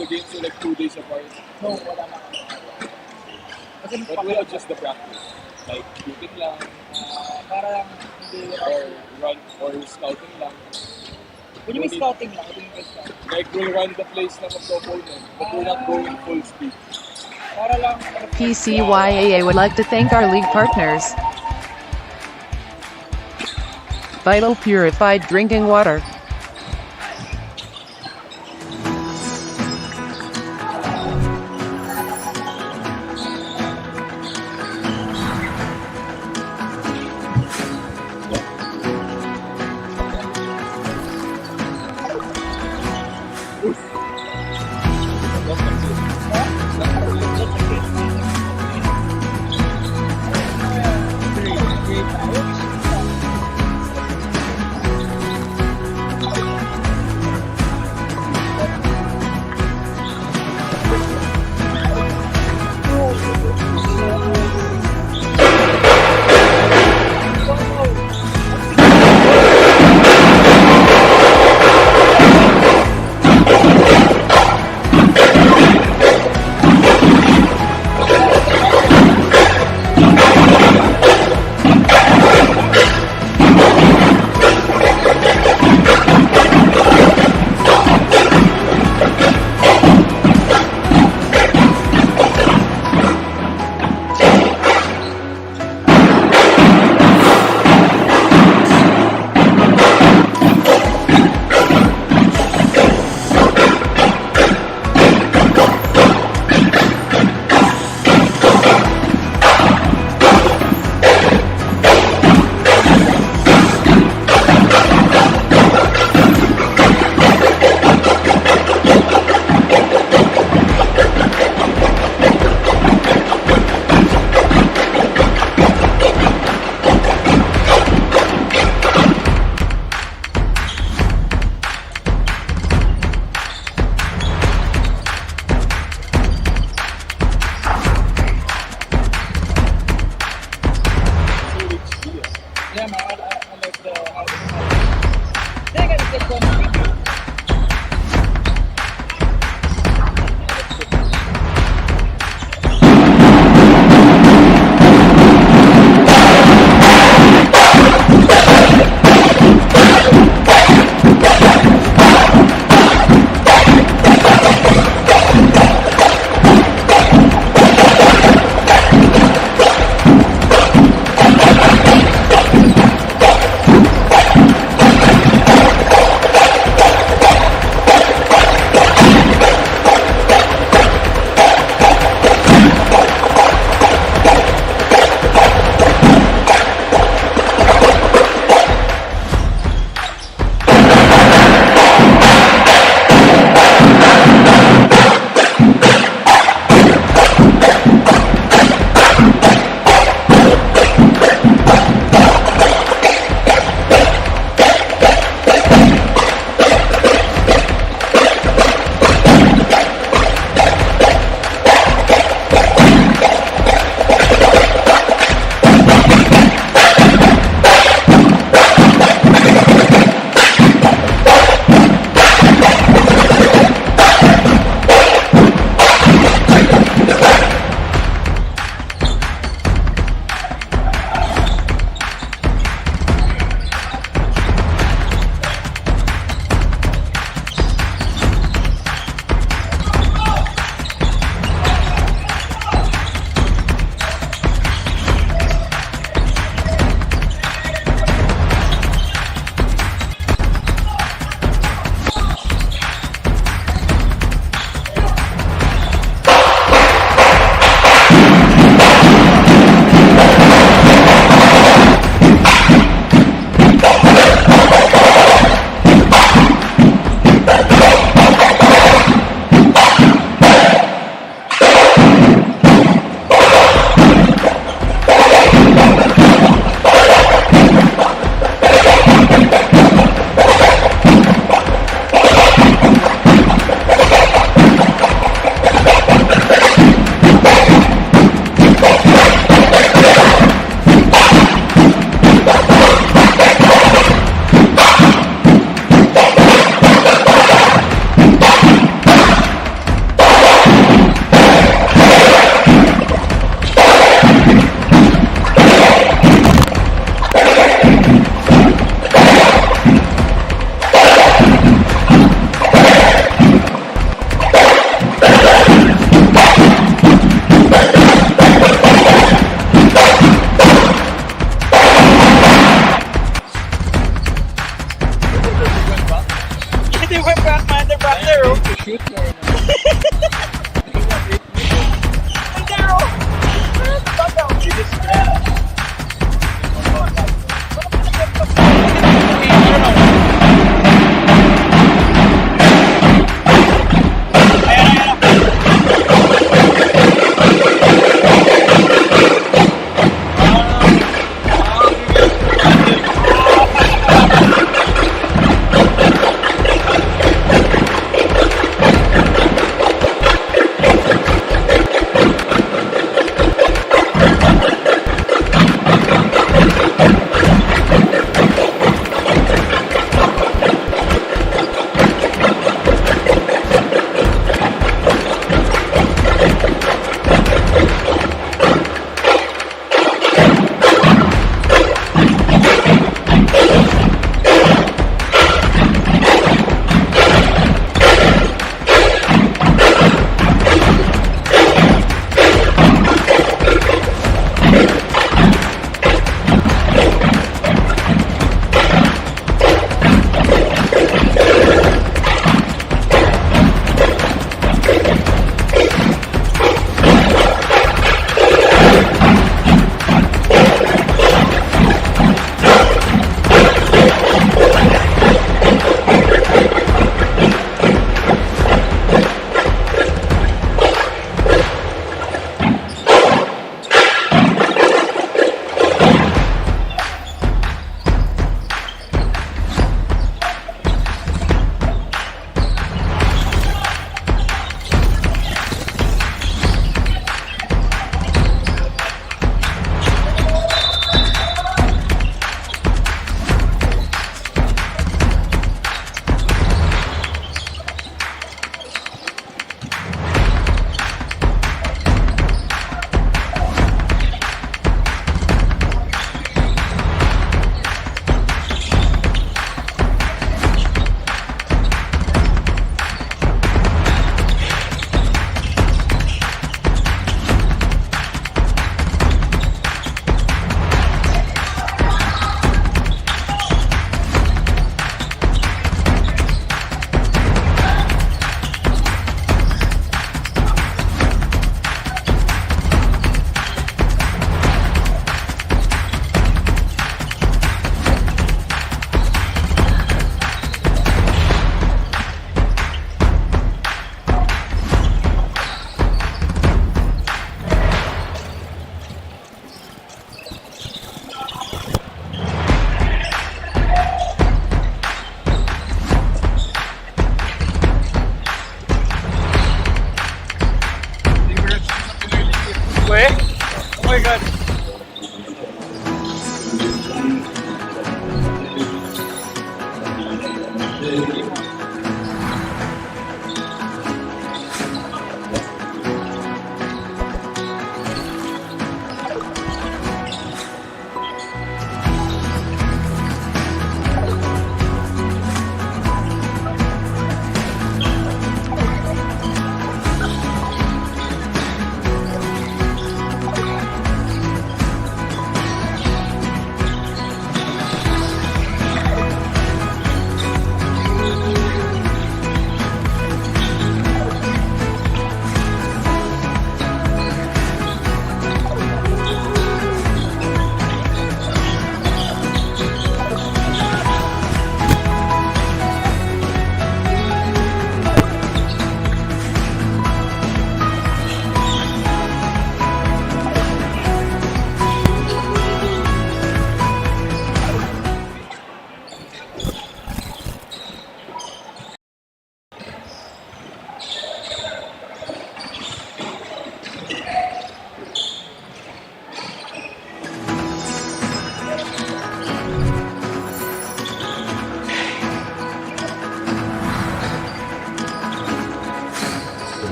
the games are like 2 days apart. No, wala na. Kasi But we'll adjust the practice. Like shooting lang, parang hindi. or run, or scouting lang. When you mean scouting lang, what do you mean scouting? Like we'll run the place lang of the opponent, but we're not going full speed. Para lang. PCYAA would like to thank our league partners. Vital Purified Drinking Water. yung commander back there, oh. To shoot mo. Right there, oh. You just grab.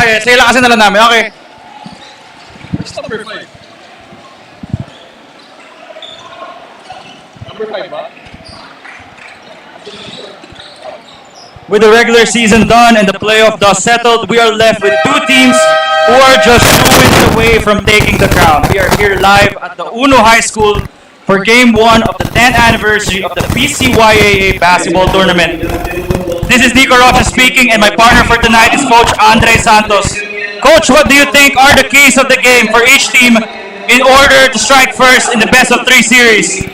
Okay, sige lang kasi na lang namin. Okay. What's number 5? Number 5 ba? With the regular season done and the playoff dust settled, we are left with two teams who are just 2 wins away from taking the crown. We are here live at the Uno High School for Game 1 of the 10th anniversary of the PCYAA basketball tournament. This is Nico Rocha speaking, and my partner for tonight is Coach Andre Santos. Coach, what do you think are the keys of the game for each team in order to strike first in the best-of-3 series?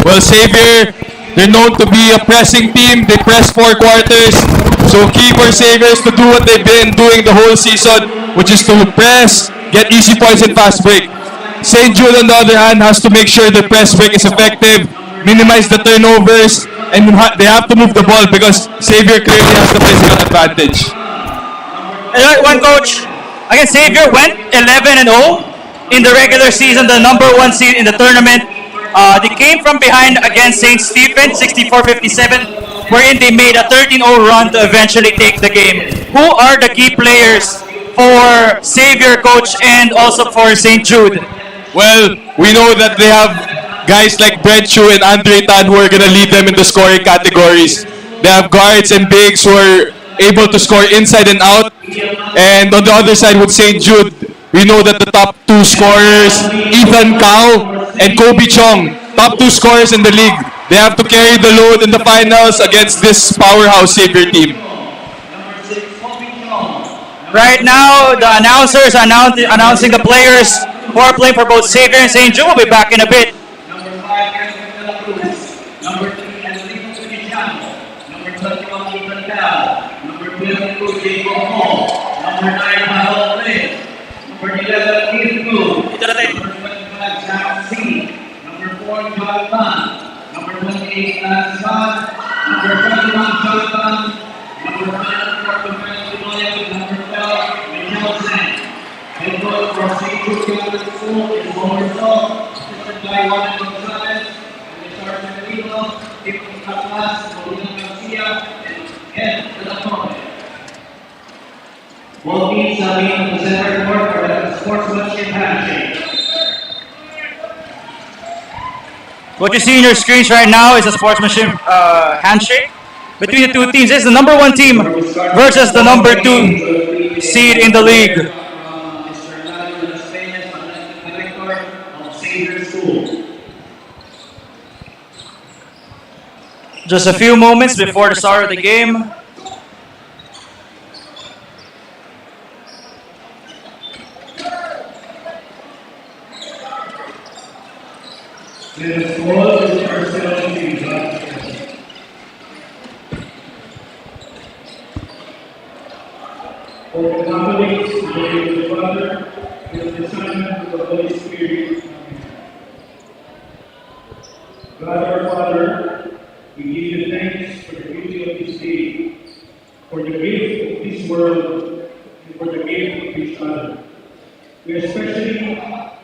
Well, Xavier, they're known to be a pressing team. They press 4 quarters. So key for Xavier's to do what they've been doing the whole season, which is to press, get easy points and fast break. St. Jude, on the other hand, has to make sure the press break is effective, minimize the turnovers, and they have to move the ball because Xavier clearly has the physical advantage. One coach, again, Xavier went 11-0 in the regular season, the number 1 seed in the tournament. They came from behind against St. Stephen, 64-57, wherein they made a 13-0 run to eventually take the game. Who are the key players for Xavier, coach, and also for St. Jude? Well, we know that they have guys like Brent Chu and Andre Tan who are going to lead them in the scoring categories. They have guards and bigs who are able to score inside and out. And on the other side with St. Jude, we know that the top 2 scorers, Ethan Cao and Kobe Chong, top 2 scorers in the league. They have to carry the load in the finals against this powerhouse Xavier team. Right now, the announcers are announcing the players who are playing for both Xavier and St. Jude. Will be back in a bit. Number 5, number 3, Enrico Feliciano. Number 21, Ethan Cao. Number 12, Diego Mo. Number 9, Harold Lin. Number 11, Keith Gu. Number 25, Zach C. Number 4, John Tan. Number 28, Lance Van. Number 21, Jonathan. Number 9, Porto Williams. Number 12, Michelle Zhang. Head coach for St. Jude Catholic School is Lower Salt. By Juan Gonzalez, and Sergeant Lino, Tiffany Caplas, Molina Garcia, and Ed De La Torre. Both teams are being on the center court for the sportsmanship handshake. What you see in your screens right now is a sportsmanship handshake between the two teams. This is the number 1 team versus the number 2 seed in the league. Just a few moments before the start of the game. For the Catholics, the Father, and the Son, and the Holy Spirit. God our Father, we give you thanks for the beauty of this day, for the gift of this world, and for the gift of each other. We especially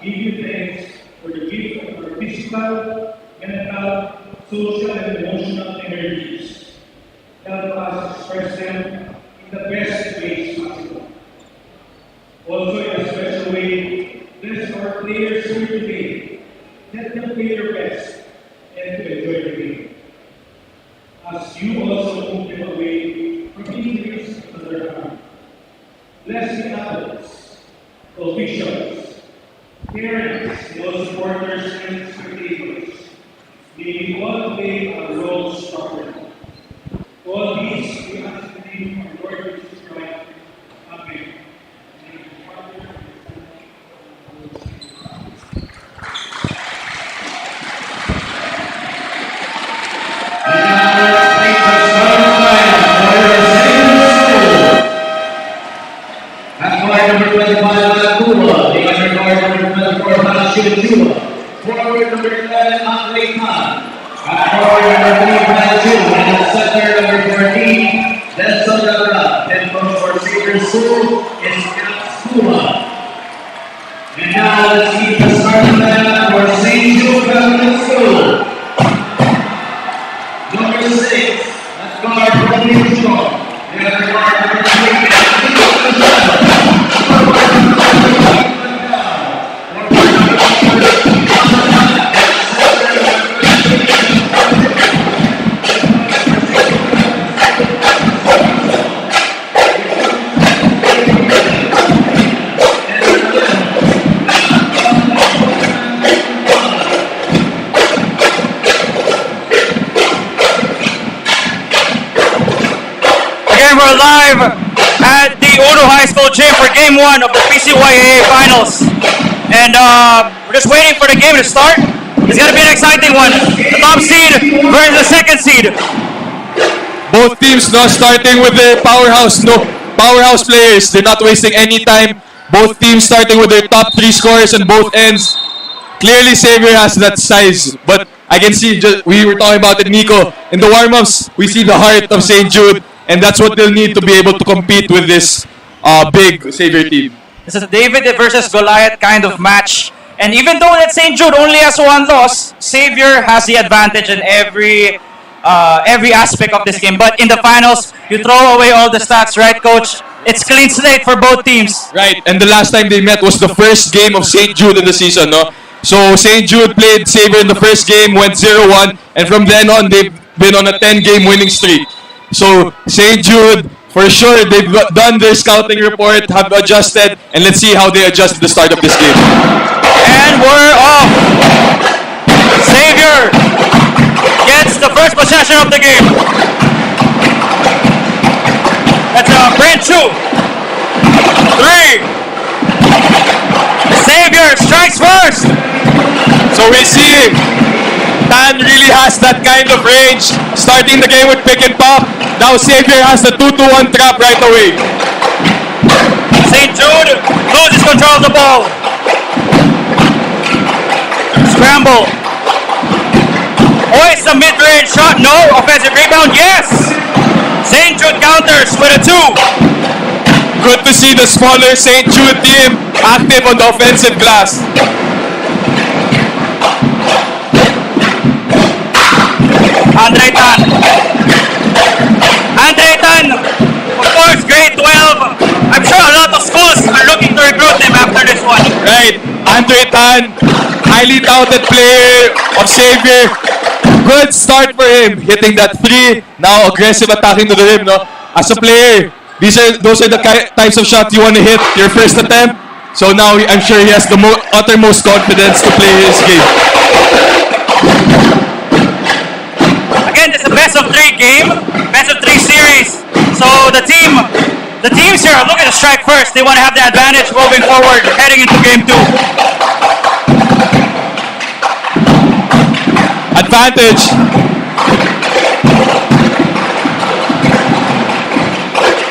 give you thanks for the gift of our physical, mental, social, and emotional energies. Help us express them in the best ways possible. Also, in a special way, bless our players here today. Let them play their best and to enjoy the game. As you also move them away from injuries to their harm. Bless the adults, officials, parents, and all supporters and spectators. May we all play our roles properly. All these we ask in the name of our Lord Jesus Christ. Amen. Number 25, Malakua. The underguard, number 24, Hanashim Chua. Forward, number 11, Andre Khan. Again, we're live at the Uno High School gym for Game 1 of the PCYAA Finals. And we're just waiting for the game to start. It's going to be an exciting one. The top seed versus the second seed. Both teams now starting with their powerhouse players. They're not wasting any time. Both teams starting with their top 3 scorers on both ends. Clearly, Xavier has that size, but I can see, we were talking about it, Nico, in the warm-ups, we see the heart of St. Jude, and that's what they'll need to be able to compete with this big Xavier team. This is a David versus Goliath kind of match. And even though that St. Jude only has 1 loss, Xavier has the advantage in every aspect of this game. But in the finals, you throw away all the stats, right, Coach? It's clean slate for both teams. Right, and the last time they met was the first game of St. Jude in the season, no? So St. Jude played Xavier in the first game, went 0-1, and from then on, they've been on a 10-game winning streak. So St. Jude, for sure, they've done their scouting report, have adjusted, and let's see how they adjust at the start of this game. And we're off. Xavier gets the first possession of the game. That's a Brent Chu. 3. Xavier strikes first. So we see Tan really has that kind of range, starting the game with pick and pop. Now Xavier has the 2-2-1 trap right away. St. Jude loses control of the ball. Scramble. Hoist a mid-range shot. No. Offensive rebound. Yes. St. Jude counters with a 2. Good to see the smaller St. Jude team active on the offensive glass. Andre Tan, of course, grade 12. I'm sure a lot of schools are looking to recruit him after this one. Right, Andre Tan, highly touted player of Xavier. Good start for him, hitting that 3. Now aggressive attacking to the rim, no? As a player, those are the types of shots you want to hit your first attempt. So now I'm sure he has the uttermost confidence to play his game. Again, this is a best of 3 game, best of 3 series. So the teams here are looking to strike first. They want to have the advantage moving forward, heading into game 2. Advantage.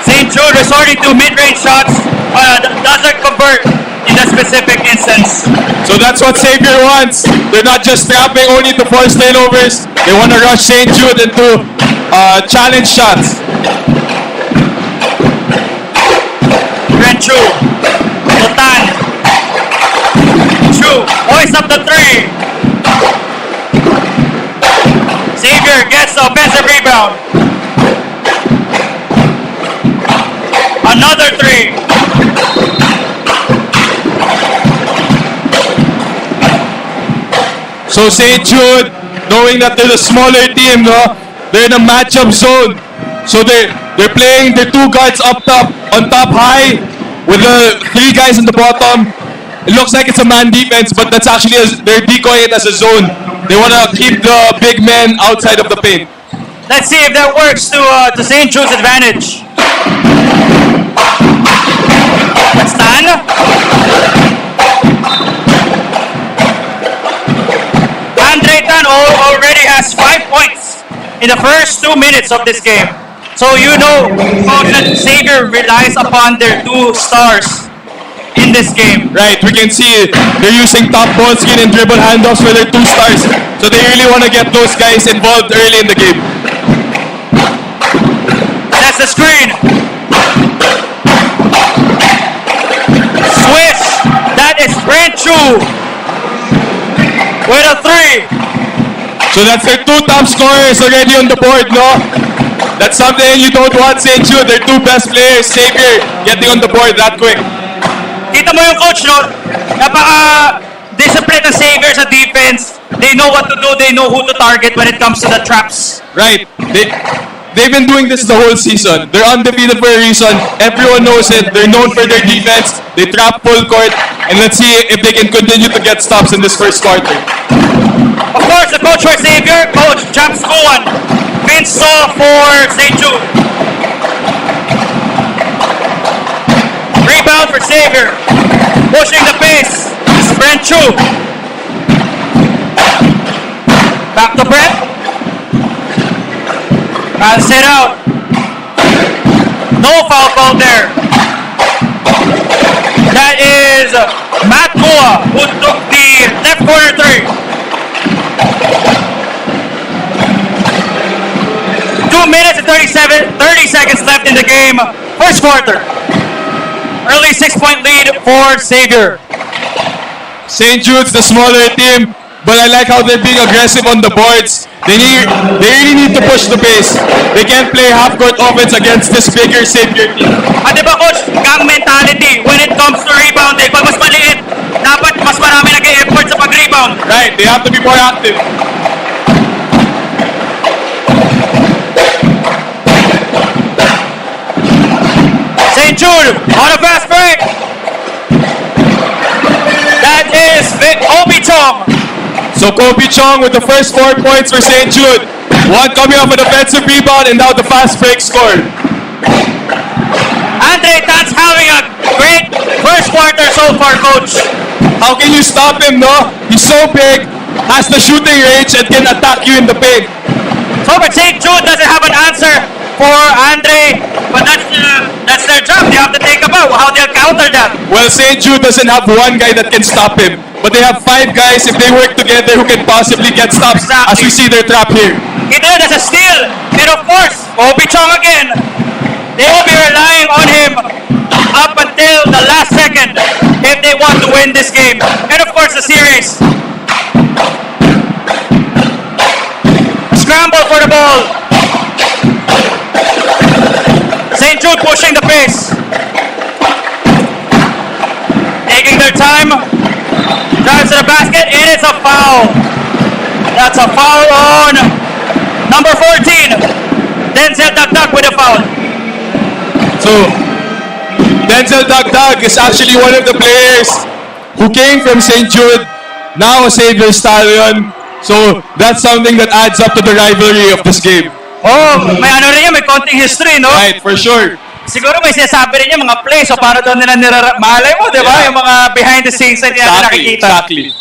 St. Jude resorting to mid-range shots, doesn't convert in that specific instance. So that's what Xavier wants. They're not just trapping only to force turnovers. They want to rush St. Jude into challenge shots. Chu, Totan, Chu, hoist up the 3. Xavier gets the offensive rebound. Another 3. So St. Jude, knowing that they're the smaller team, no, they're in a matchup zone. So they're playing their 2 guards up top, on top high, with the 3 guys in the bottom. It looks like it's a man defense, but that's actually they're decoying it as a zone. They want to keep the big men outside of the paint. Let's see if that works to St. Jude's advantage. Stan. Andre Tan already has 5 points in the first 2 minutes of this game. So you know that Xavier relies upon their 2 stars in this game. Right, we can see they're using top ball screen and dribble handoffs for their 2 stars. So they really want to get those guys involved early in the game. That's the screen. Swish. That is Brent Chu with a 3. So that's their 2 top scorers already on the board, no? That's something you don't want, St. Jude. Their two best players, Xavier, getting on the board that quick. Kita mo yung coach, no? Napaka-disciplined ng Xavier sa defense. They know what to do. They know who to target when it comes to the traps. Right. They've been doing this the whole season. They're undefeated for a reason. Everyone knows it. They're known for their defense. They trap full court. And let's see if they can continue to get stops in this first quarter. Of course, the coach for Xavier, Coach Champs Kuan. Vince Saw for St. Jude. Rebound for Xavier. Pushing the pace. It's Brent Chu. Back to Brent. Pass it out. No foul call there. That is Matt Kua who took the left corner three. 2 minutes and 30 seconds left in the game. First quarter. Early 6-point lead for Xavier. St. Jude's the smaller team, but I like how they're being aggressive on the boards. They really need to push the pace. They can't play half-court offense against this bigger Xavier team. At diba coach, gang mentality when it comes to rebounding. Pag mas maliit, dapat mas marami nag-e-effort sa pag-rebound. Right, they have to be more active. St. Jude on a fast break. That is Obi Chong. So Kobe Chong with the first 4 points for St. Jude. One coming off an offensive rebound and now the fast break score. Andre Tan's having a great first quarter so far, coach. How can you stop him, no? He's so big, has the shooting range, and can attack you in the paint. So, but St. Jude doesn't have an answer for Andre, but that's their job. They have to think about how they'll counter that. Well, St. Jude doesn't have one guy that can stop him, but they have 5 guys if they work together who can possibly get stops. Exactly. As we see their trap here. Ito, that's a steal. And of course, Obi Chong again. They will be relying on him up until the last second if they want to win this game. And of course, the series. Scramble for the ball. St. Jude pushing the pace. Taking their time. Drives to the basket, and it's a foul. That's a foul on number 14. Denzel Dagdag with a foul. So, Denzel Dagdag is actually one of the players who came from St. Jude, now a Xavier Stallion. So, that's something that adds up to the rivalry of this game. Oh, may ano rin yan, may konting history, no? Right, for sure. Siguro may sinasabi rin yan, mga plays, so paano doon nila malay mo, di ba? Yeah. Yung mga behind the scenes na hindi natin nakikita. Exactly.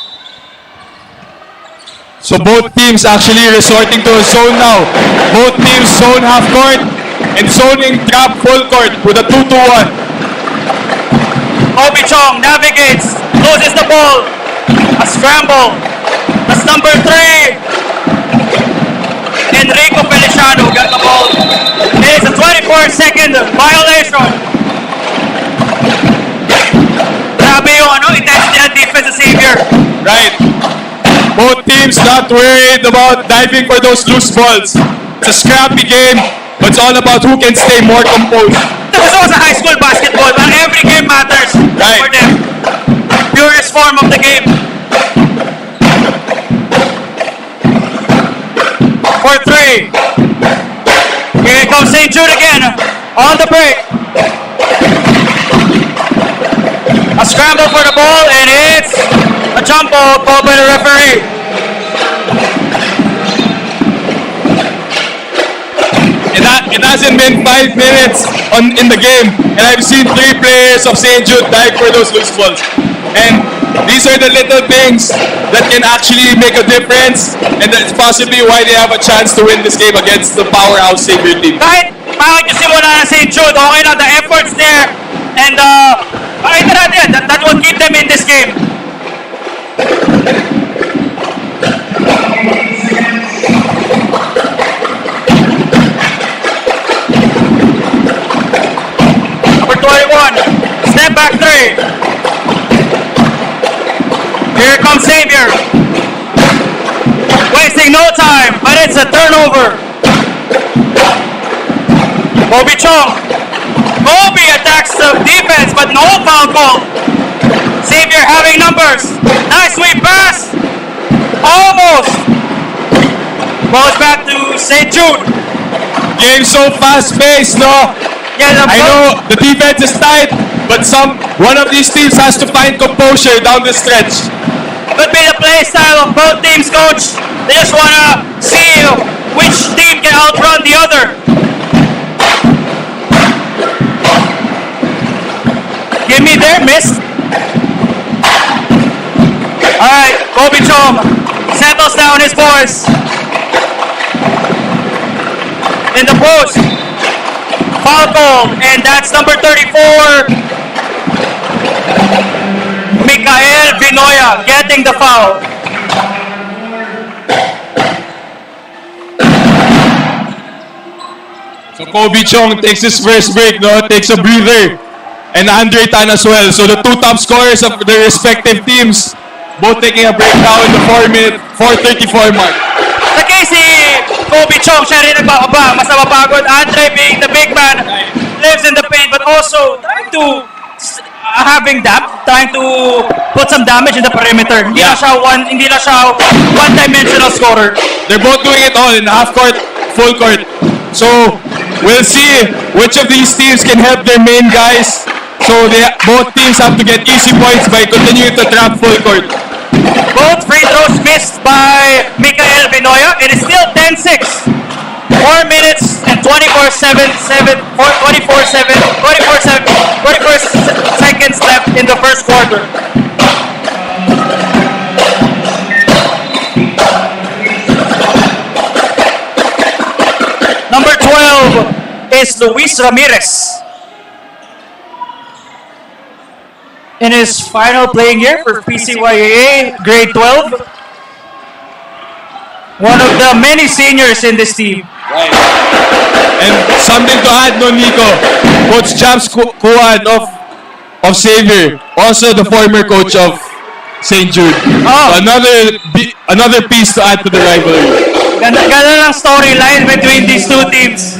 So both teams actually resorting to a zone now. Both teams zone half court and zoning trap full court with a 2-2-1. Obi Chong navigates, loses the ball. A scramble. That's number 3. Enrico Feliciano got the ball. It is a 24-second violation. Grabe yung intensity ng defense sa Xavier. Right. Both teams not worried about diving for those loose balls. It's a scrappy game, but it's all about who can stay more composed. Ito gusto ko sa high school basketball, but every game matters Right. for them. Purest form of the game. For 3. Here comes St. Jude again on the break. A scramble for the ball, and it's a jump ball called by the referee. It hasn't been 5 minutes in the game, and I've seen 3 players of St. Jude dive for those loose balls. And these are the little things that can actually make a difference, and that's possibly why they have a chance to win this game against the powerhouse Xavier team. Kahit bakit yung simula na St. Jude, okay na, the effort's there, and pakita natin, that will keep them in this game. Number 21, step back 3. Here comes Xavier. Wasting no time, but it's a turnover. Kobe Chong. Kobe attacks the defense, but no foul call. Xavier having numbers. Nice sweep pass. Almost. Goes back to St. Jude. Game so fast-paced, no? Yeah, I know the defense is tight, but one of these teams has to find composure down the stretch. Could be the play style of both teams, coach. They just wanna see which team can outrun the other. Give me there, miss. Alright, Kobe Chong settles down his boys. In the post. Foul call, and that's number 34. Mikael Vinoya getting the foul. So Kobe Chong takes his first break, no? Takes a breather. And Andre Tan as well. So the two top scorers of their respective teams, both taking a break now in the 4:34 mark. Sa case si Kobe Chong, siya rin nagbababa. Mas napapagod. Andre being the big man, lives in the paint, but also trying to trying to put some damage in the perimeter. Hindi na siya one-dimensional scorer. They're both doing it all in half court, full court. So we'll see which of these teams can help their main guys. So both teams have to get easy points by continuing to trap full court. Both free throws missed by Mikael Vinoya. It is still 10-6. 4 minutes and 24 seconds left in the first quarter. Number 12 is Luis Ramirez. In his final playing year for PCYAA, grade 12. One of the many seniors in this team. Right. And something to add, no, Nico. Coach James Kuan of Xavier, also the former coach of St. Jude. Oh. So another piece to add to the rivalry. Ganda ng storyline between these two teams.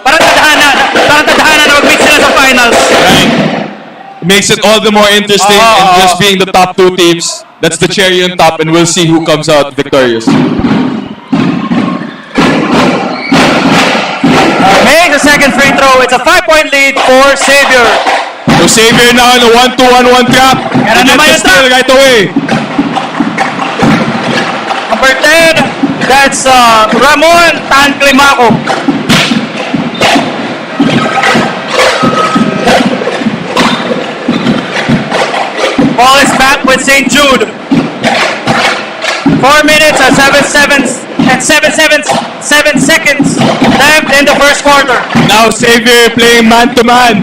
Parang tadhana na mag-meet sila sa finals. Right. Makes it all the more interesting, and just being the top two teams, that's the cherry on top, and we'll see who comes out victorious. Makes the second free throw. It's a 5-point lead for Xavier. So Xavier now in a 1-2-1-1 trap. Yan He naman gets the yung steal trap. right away. Number 10, that's Ramon Tanclimaco. Ball is back with St. Jude. 4 minutes and 7 seconds left in the first quarter. Now Xavier playing man-to-man.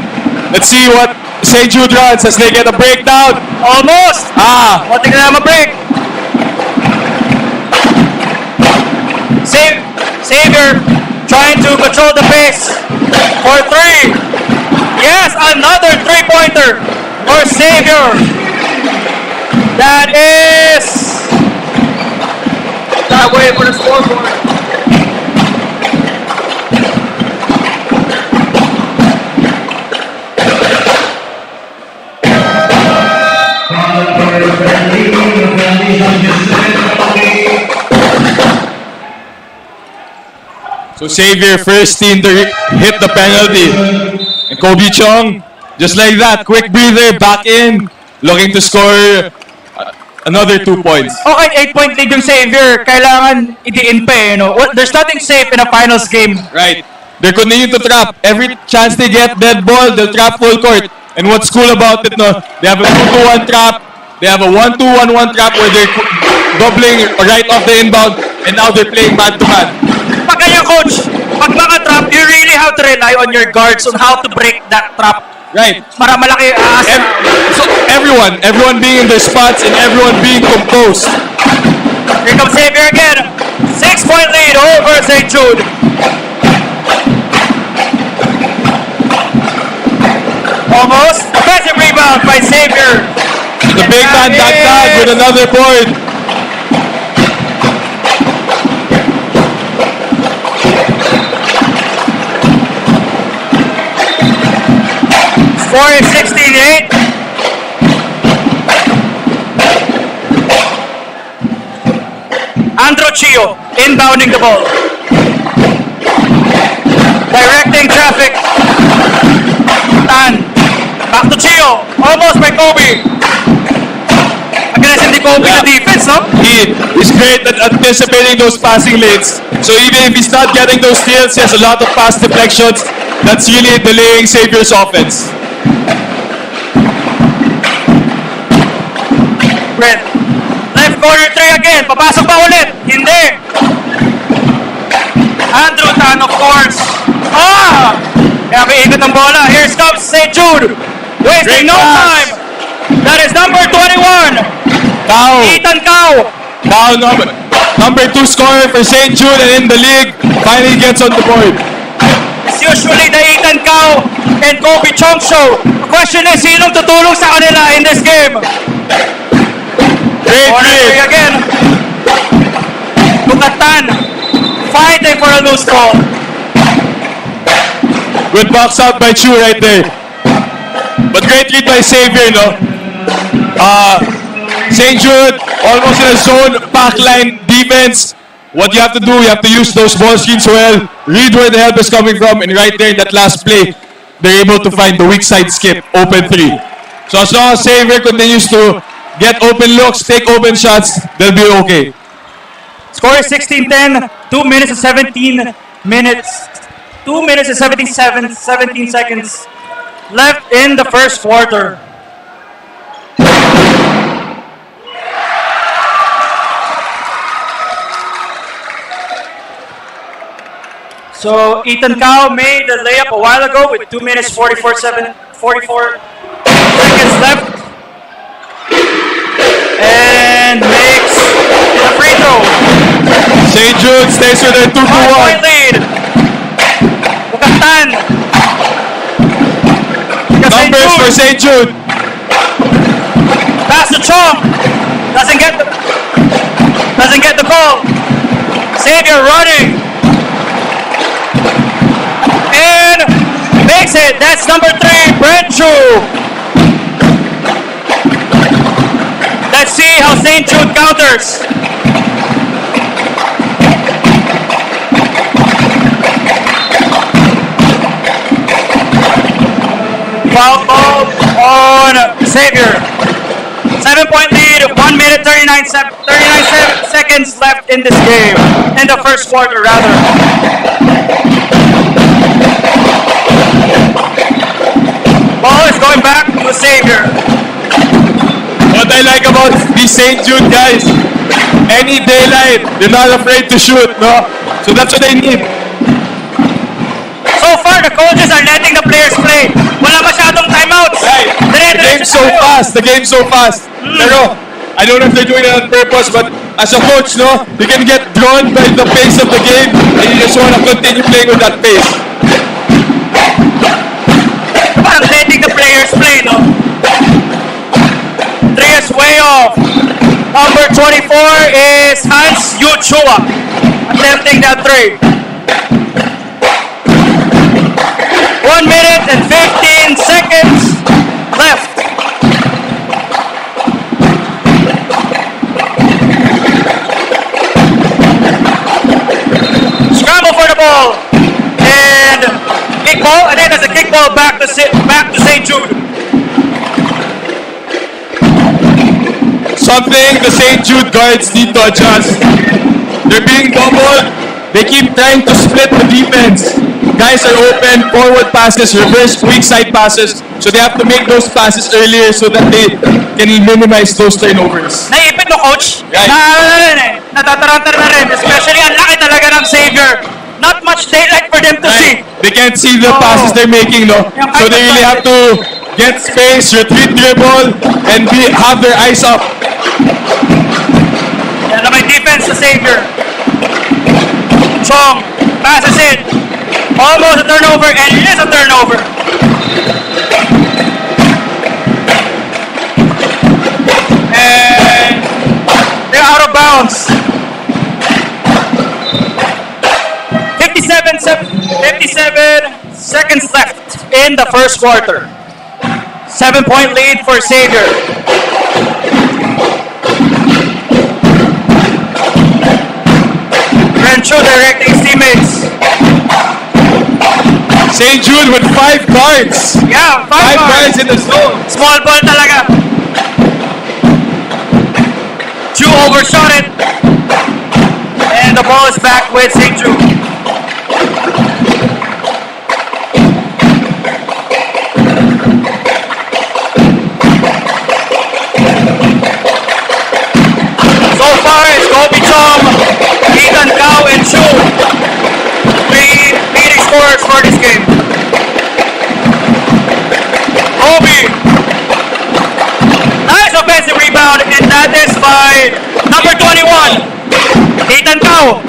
Let's see what St. Jude runs as they get a breakdown. Almost! Wanting na ma-break. Xavier trying to control the pace for 3. Yes, another 3-pointer for Xavier. That is... That way for the scoreboard. So Xavier, first team to hit the penalty. And Kobe Chong, just like that, quick breather, back in, looking to score another 2 points. Okay, 8-point lead yung Xavier. Kailangan idiin pa eh, no? There's nothing safe in a finals game. Right. They're continuing to trap. Every chance they get dead ball, they'll trap full court. And what's cool about it, no? They have a 2-2-1 trap. They have a 1-2-1-1 trap where they're doubling right off the inbound. And now they're playing man-to-man. Pag kayo, coach, pag maka-trap, you really have to rely on your guards on how to break that trap. Right. Para malaki aasa. So everyone being in their spots and everyone being composed. Here comes Xavier again. 6-point lead over St. Jude. Almost. Offensive rebound by Xavier. The big man tag with another board. Score is 16-8. Andrew Chio inbounding the ball. Directing traffic. Tan. Back to Chio. Almost by Kobe. Aggressive ni Kobe na defense, no? He is great at anticipating those passing lanes. So even if he's not getting those steals, he has a lot of pass deflections. That's really delaying Xavier's offense. Red. Left corner 3 again. Papasok pa ulit. Hindi. Andrew Tan, of course. Kaya may ikot ng bola. Here comes ST.JUDE. Wasting no time. That is number 21. Cao. Ethan Cao. Now number 2 scorer for ST.JUDE and in the league finally gets on the board. It's usually the Ethan Cao and Kobe Chong show. The question is, sinong tutulong sa kanila in this game? Great, Corner great. 3 again. Look at Tan. Fighting for a loose ball. Good box out by Chu right there. But great read by Xavier, no? ST.JUDE almost in a zone backline defense. What you have to do, you have to use those ball screens well, read where the help is coming from, and right there in that last play, they're able to find the weak side skip, open 3. So as long as Xavier continues to get open looks, take open shots, they'll be okay. Score is 16-10. 2 minutes and 17 minutes. 2 minutes and 17 seconds left in the first quarter. So Ethan Cao made the layup a while ago with 2 minutes 44 seconds left. And makes the free throw. ST.JUDE stays with a 2-1. 1-point lead. Bukatan. Numbers for ST.JUDE. Pass to Chong. Doesn't get the call. Xavier running. And makes it. That's number 3, Brent Chu. Let's see how ST.JUDE counters. Foul ball on Xavier. 7-point lead, 1 minute 39 seconds left in this game. In the first quarter, rather. Ball is going back to Xavier. What I like about these ST.JUDE guys, any daylight, they're not afraid to shoot, no? So that's what they need. So far, the coaches are letting the players play. Wala masyadong timeouts. Right. The game's so fast. The game's so fast. Pero, I don't know if they're doing it on purpose, but as a coach, no, you can get drawn by the pace of the game, and you just want to continue playing with that pace. Parang letting the players play, no? 3 is way off. Number 24 is Hans Yuchua. Attempting that 3. 1 minute and 15 seconds left. Scramble for the ball. And kick ball. And then there's a kick ball back to ST.JUDE. Something the ST.JUDE guards need to adjust. They're being doubled. They keep trying to split the defense. Guys are open, forward passes, reverse weak side passes. So they have to make those passes earlier so that they can minimize those turnovers. Naipit no, coach. Right. Natatarantar na rin. Especially ang laki talaga ng Xavier. Not much daylight for them to see. They can't see the passes they're making, no? So they really have to get space, retreat dribble, and have their eyes up. Yan na may defense sa Xavier. Chong passes it. Almost a turnover, and it is a turnover. And they're out of bounds. 57 seconds left in the first quarter. 7-point lead for Xavier. Rencho directing his teammates. St. Jude with 5 guards. Yeah, 5 5 guards. guards in the zone. Small ball talaga. Chu overshot it. And the ball is back with St. Jude. So far, it's Kobe Chong, Ethan Cao, and Chu. 3 leading scorers for this game. Kobe. Nice offensive rebound, and that is by number 21, Ethan Cao.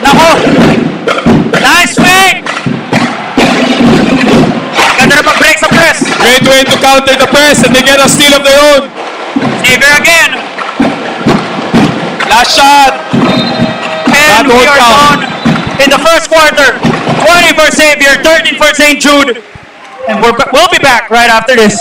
Nako. Nice fake. Ganda na pag-break sa press. Great way to counter the press and they get a steal of their own. Xavier again. Last shot. And That we won't are count. done in the first quarter. 20 for Xavier, 13 for St. Jude. And we'll be back right after this.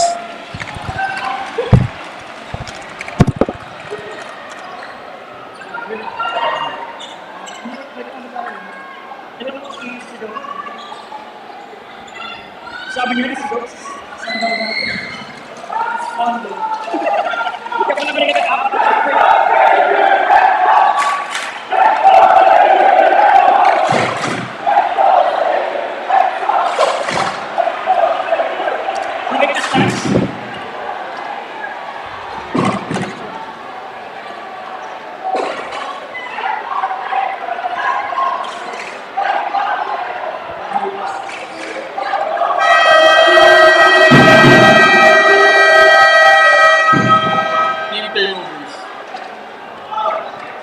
Team turnovers.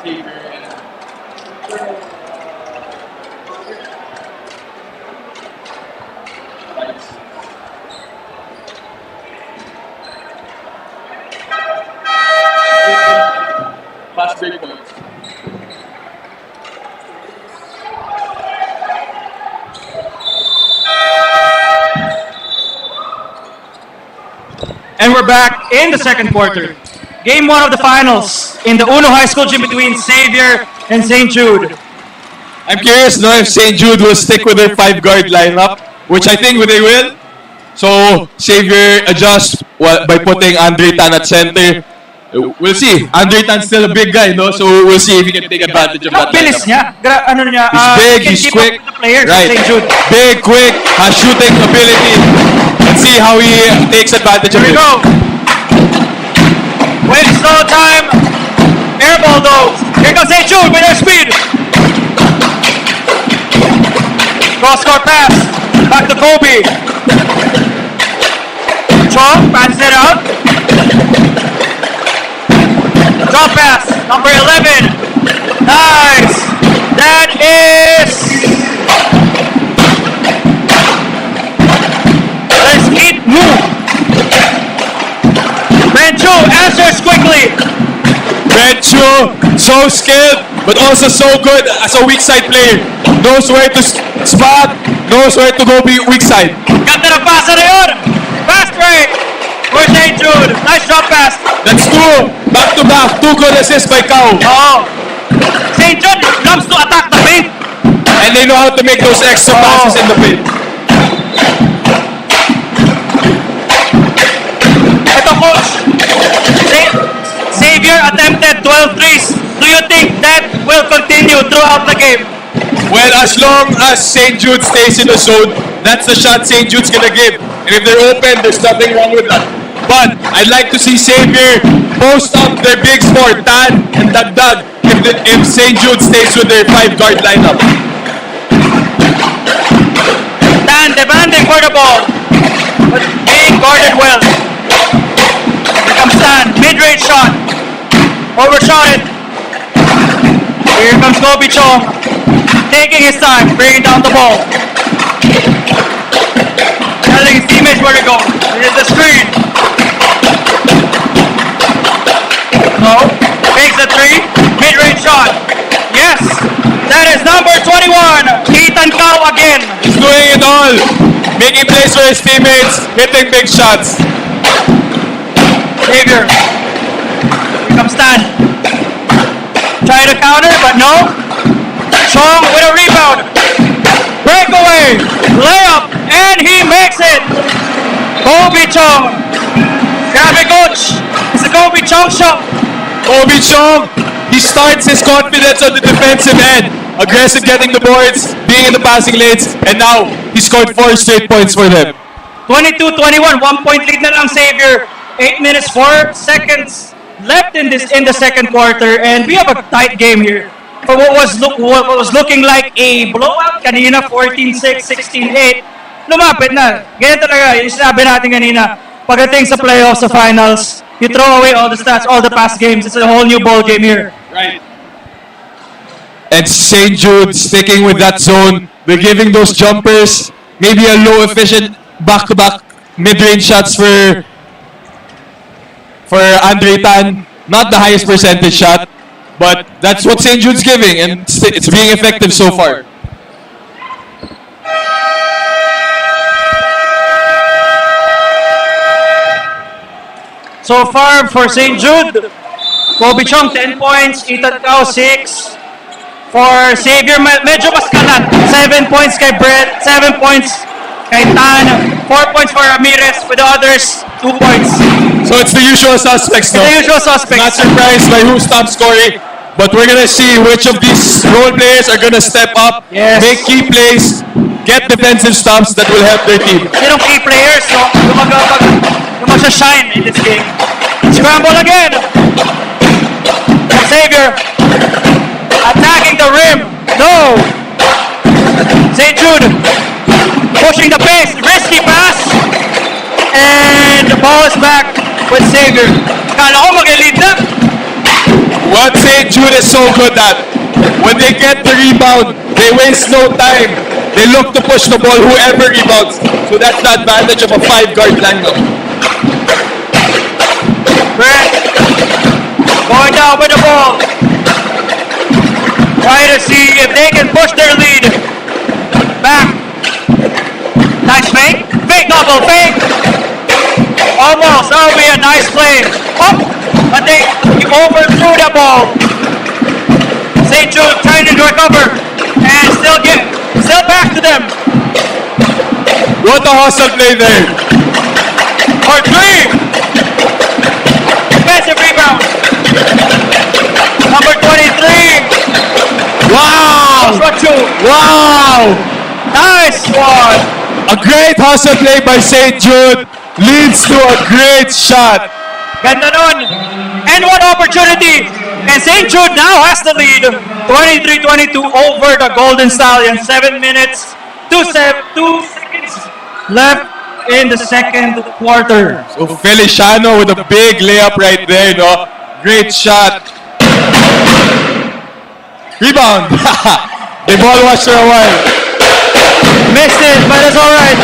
Xavier and Lights. Fast break points. And we're back in the second quarter. Game 1 of the finals in the Uno High School gym between Xavier and St. Jude. I'm curious now if St. Jude will stick with their 5 guard lineup, which I think they will. So Xavier adjusts by putting Andre Tan at center. We'll see. Andre Tan's still a big guy, no? So we'll see if he can take advantage of that Bilis lineup. niya. Ano niya? He's big, he can he's keep quick. up with the players Right. of St. Jude. Big, quick, has shooting ability. Let's see how he takes advantage of Here we it. go. Waste no time. Air ball though. Here comes St. Jude with their speed. Cross-court pass. Back to Kobe. Chong passes it out. Drop pass. Number 11. Nice. That is... Let's eat move. Rencho answers quickly. Rencho, so skilled, but also so good as a weak side player. Knows where to spot, knows where to go weak side. Ganda ng pasa na yun. Fast break for St. Jude. Nice drop pass. That's 2 back-to-back, 2 good assists by Cao. Oo. St. Jude loves to attack the paint. And they know how to make those extra passes in the paint. Ito coach. Xavier attempted 12 threes. Do you think that will continue throughout the game? Well, as long as St. Jude stays in the zone, that's the shot St. Jude's gonna give. And if they're open, there's nothing wrong with that. But I'd like to see Xavier post up their big score, Tan and Dagdag, if St. Jude stays with their 5 guard lineup. Tan demanding for the ball, but being guarded well. Here comes Tan, mid-range shot. Overshot it. Here comes Kobe Chong, taking his time, bringing down the ball. Telling his teammates where to go. This is the screen. No. Makes a 3. Mid-range shot. Yes. That is number 21. Ethan Cao again. doing it all. Making plays for his teammates, hitting big shots. Xavier. Here comes Stan. Try to counter, but no. Chong with a rebound. Breakaway. Layup. And he makes it. Kobe Chong. Grab it, coach. It's a Kobe Chong shot. Kobe Chong, he starts his confidence on the defensive end. Aggressive getting the boards, being in the passing lanes, and now he scored 4 straight points for them. 22-21. 1 point lead na lang, Xavier. 8 minutes, 4 seconds left in the second quarter, and we have a tight game here. For what was looking like a blowout kanina, 14-6, 16-8, lumapit na. Ganyan talaga, yung sinabi natin kanina, pagdating sa playoffs, sa finals, you throw away all the stats, all the past games. It's a whole new ball game here. Right. And St. Jude sticking with that zone. They're giving those jumpers, maybe a low efficient back-to-back mid-range shots for Andre Tan. Not the highest percentage shot, but that's what St. Jude's giving, and it's being effective so far. So far for St. Jude, Kobe Chong 10 points, Ethan Cao 6. For Xavier, medyo mas kalat. 7 points kay Brett, 7 points kay Tan, 4 points for Ramirez, with the others 2 points. So it's the usual suspects, no? The usual Not suspects. surprised by who stopped scoring, but we're gonna see which of these role players are gonna step up, Yes. make key plays, get defensive stops that will help their team. Sinong key players, no? Yung magsha-shine in this game. Scramble again. Xavier attacking the rim. No. St. Jude pushing the pace. Risky pass. And the ball is back with Xavier. Kala ko mag-elite na. What St. Jude is so good at, when they get the rebound, they waste no time. They look to push the ball whoever rebounds. So that's the advantage of a 5-guard lineup. Brett going down with the ball. Try to see if they can push their lead back. Nice fake. Fake double fake. Almost. That would be a nice play. Oh, but they overthrew the ball. St. Jude trying to recover and still back to them. What a hustle play there. For 3. Defensive rebound. Number 23. Wow! Wow! Nice one. A great hustle play by St. Jude leads to a great shot. Ganda nun. And one opportunity. And St. Jude now has the lead. 23-22 over the Golden Stallions. 7 minutes, 2 seconds left in the second quarter. So Feliciano with a big layup right there, no? Great shot. Rebound. They ball watched for a while. Missed it, but it's alright.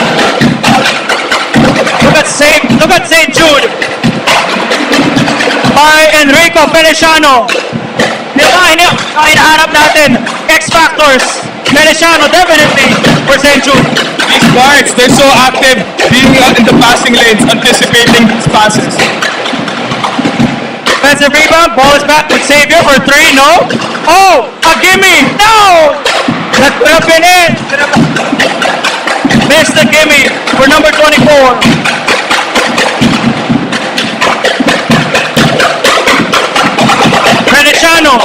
Look at St. Jude. By Enrico Feliciano. Hinahanap natin. X-Factors. Feliciano definitely for St. Jude. These guards, they're so active being out in the passing lanes, anticipating these passes. Defensive rebound. Ball is back with Xavier for 3. No. Oh, a gimme. No. That could have been it. Missed the gimme for number 24. Feliciano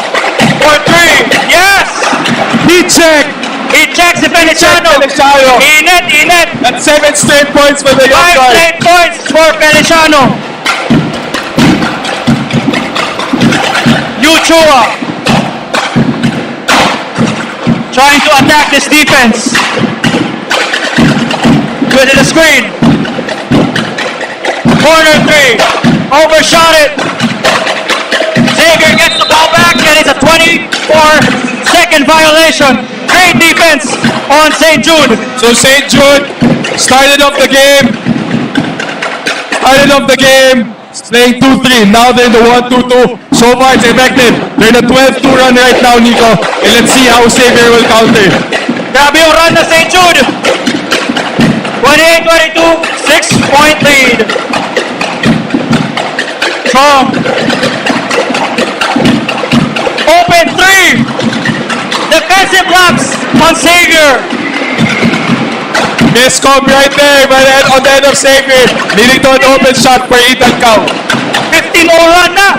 for 3. Yes. He checked. He checks the Feliciano. Init. That's 7 straight points for the young 5 guard. straight points for Feliciano. Uchua trying to attack this defense. Good to the screen. Corner 3. Overshot it. Xavier gets the ball back and it's a 24-second violation. Great defense on St. Jude. So St. Jude started off the game. Playing 2-3. Now they're in the 1-2-2. So far it's effective. They're in a 12-2 run right now, Nico. And let's see how Xavier will counter. Grabe yung run na St. Jude. 28-22, 6-point lead. Chong. Open three. Defensive blocks on Xavier. Miscom right there, but then on the end of Xavier, leading to an open shot for Ethan Cow. 15-0 run na.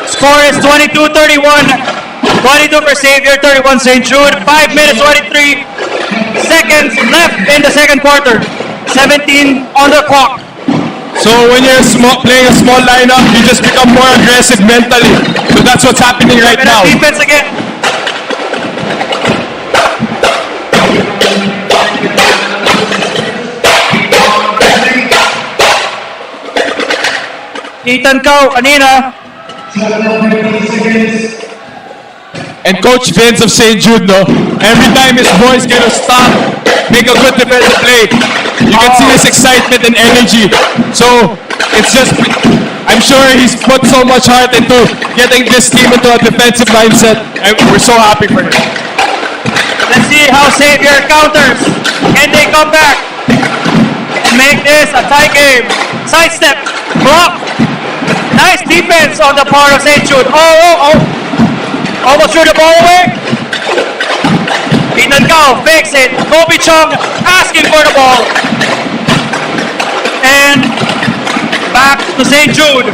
Score is 22-31. 22 for Xavier, 31 St. Jude. 5 minutes, 23 seconds left in the second quarter. 17 on the clock. So when you're playing a small lineup, you just become more aggressive mentally. So that's what's happening right now. Defense again. Ethan Cow, kanina. And Coach Vince of St. Jude, no, every time his boys get to stop, make a good defensive play, you can see his excitement and energy. So it's just, I'm sure he's put so much heart into getting this team into a defensive mindset, and we're so happy for him. Let's see how Xavier counters. Can they come back and make this a tie game? Sidestep, block. Nice defense on the part of St. Jude. Oh. Almost threw the ball away. Ethan Cow fakes it. Kobe Chung asking for the ball. And back to St. Jude.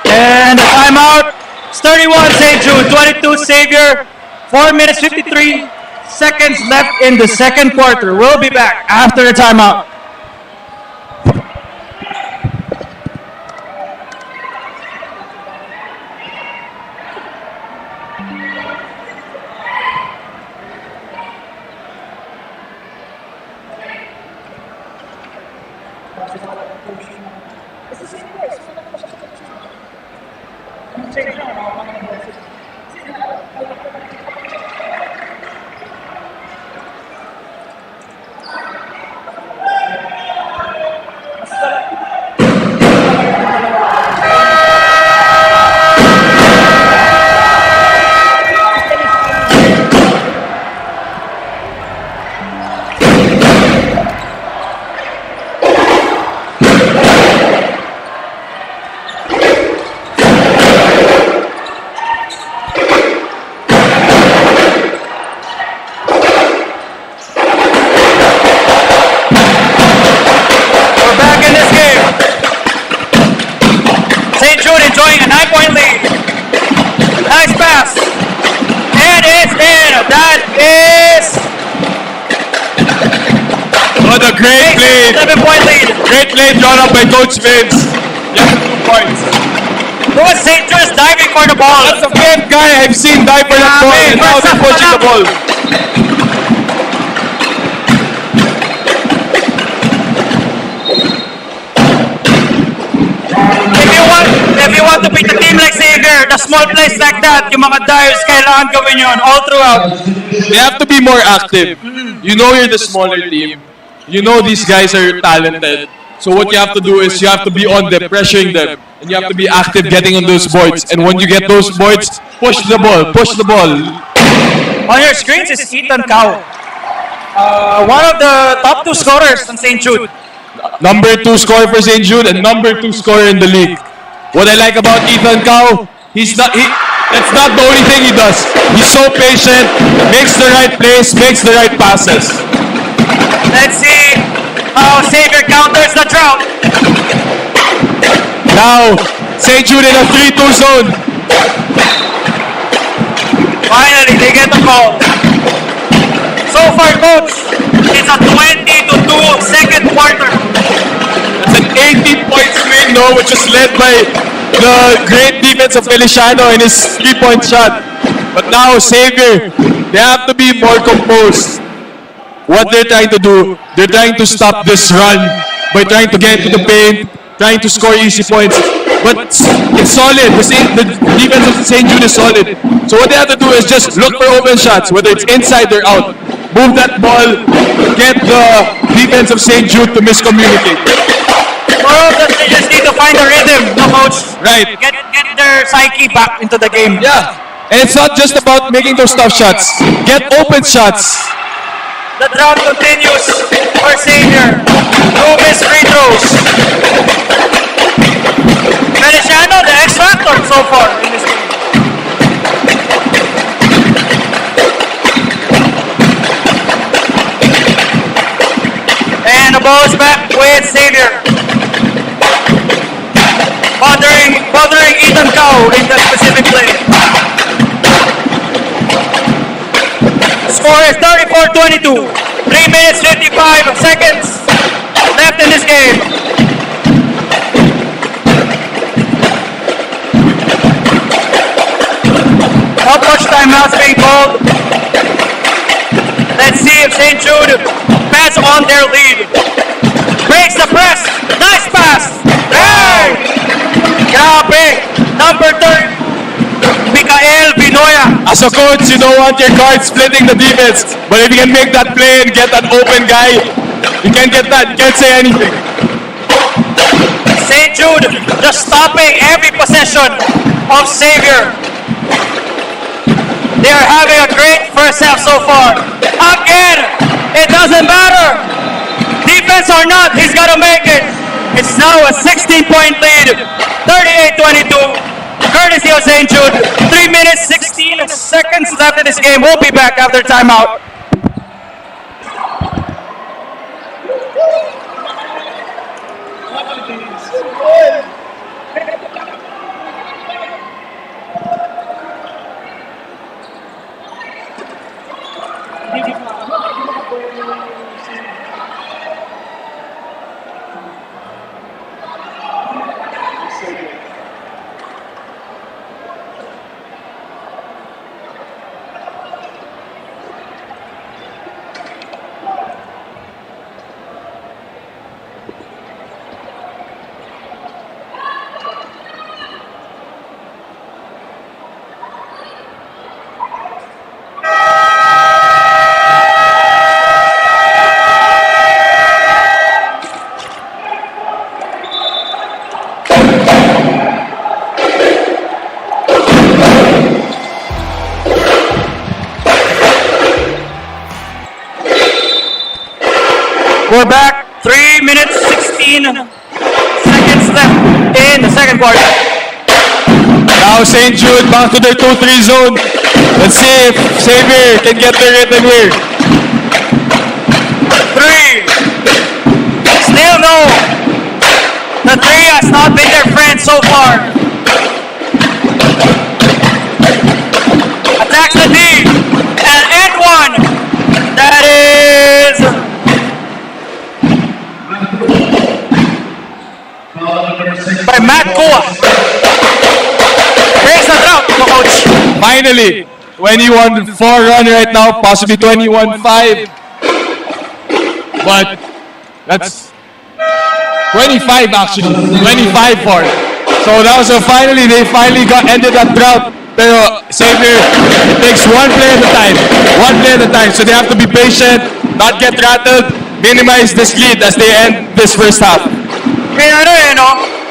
And the timeout. It's 31 St. Jude, 22 Xavier. 4 minutes 53 seconds left in the second quarter. We'll be back after the timeout. Great play. 7-point lead. Great play drawn up by Coach Vince. Yeah, 2 points. Who was St. Jude's diving for the ball? That's the 5th guy I've seen dive for that ball, and now they're pushing the ball. If you want to beat a team like Xavier, the small plays like that, yung mga dives, kailangan gawin yun all throughout. They have to be more active. You know you're the smaller team. You know these guys are talented. So what you have to do is you have to be on them, pressuring them. And you have to be active getting on those boards. And when you get those boards, push the ball, push the ball. On your screens is Ethan Cow. One of the top 2 scorers on St. Jude. Number 2 scorer for St. Jude and number 2 scorer in the league. What I like about Ethan Cow, that's not the only thing he does. He's so patient, makes the right plays, makes the right passes. Let's see how Xavier counters the drought. Now, St. Jude in a 3-2 zone. Finally, they get the call. So far, coach, it's a 20-2 second quarter. That's an 18-point swing, no, which is led by the great defense of Feliciano and his 3-point shot. But now, Xavier, they have to be more composed. What they're trying to do, they're trying to stop this run by trying to get into the paint, trying to score easy points. But it's solid. The defense of St. Jude is solid. So what they have to do is just look for open shots, whether it's inside or out. move that ball, get the defense of St. Jude to miscommunicate. Moreover, they just need to find a rhythm, no coach? Right. Get their psyche back into the game. Yeah. And it's not just about making those tough shots. Get open shots. The drought continues for Xavier. No missed free throws. Feliciano, the X factor so far in this game. And the ball is back with Xavier. Bothering Ethan Cow in that specific play. Score is 34-22. 3 minutes 55 seconds left in this game. Not much timeouts being called. Let's see if St. Jude pass on their lead. Breaks the press. Nice pass. Hey! Grabe. Number 30. Mikael Vinoya. As a coach, you don't want your guard splitting the defense. But if you can make that play and get that open guy, you can't get that. You can't say anything. St. Jude just stopping every possession of Xavier. They are having a great first half so far. Again, it doesn't matter. Defense or not, he's got to make it. It's now a 16-point lead. 38-22. Courtesy of St. Jude. 3 minutes, 16 seconds left in this game. We'll be back after timeout. We're back. 3 minutes, 16 seconds left in the second quarter. Now St. Jude back to their 2-3 zone. Let's see if Xavier can get the rhythm here. 3. Still no. The 3 has not been their friend so far. Attacks the D. And end one. That is by Matt Kua. Breaks the drought, coach. Finally, 21-4 run right now, possibly 21-5. But that's 25 actually, 25-4. So that was finally, they finally ended that drought. Pero Xavier, it takes one play at a time. One play at a time. So they have to be patient, not get rattled, minimize this lead as they end this first half. Kaya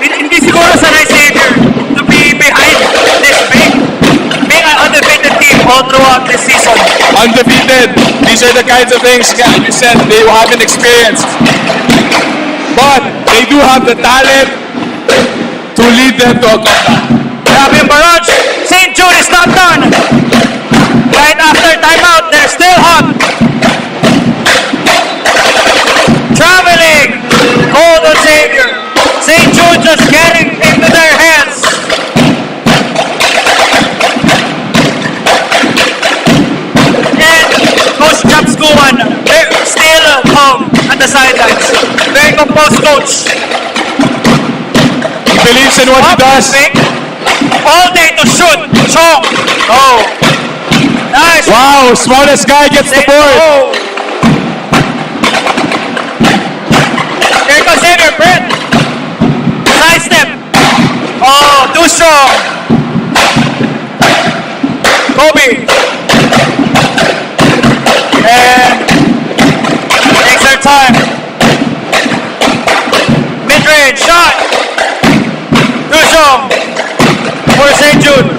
hindi siguro sanay Xavier to be behind this big, being an undefeated team all throughout this season. Undefeated. These are the kinds of things you said they haven't experienced. But they do have the talent to lead them to a comeback. Grabe yung barrage. St. Jude is not done. Right after timeout, they're still hot. Traveling. Cold on Xavier. St. Jude just getting into their hands. And Coach Japskuan, they're still calm at the sidelines. Very composed coach. He believes in what he does. All day to shoot. Chong. Oh. Nice. Wow, smallest guy gets the board. Oh. Here goes Xavier. Brett. Side step. Oh, too strong. Kobe. And time. Mid-range shot. Dushong for St. Jude.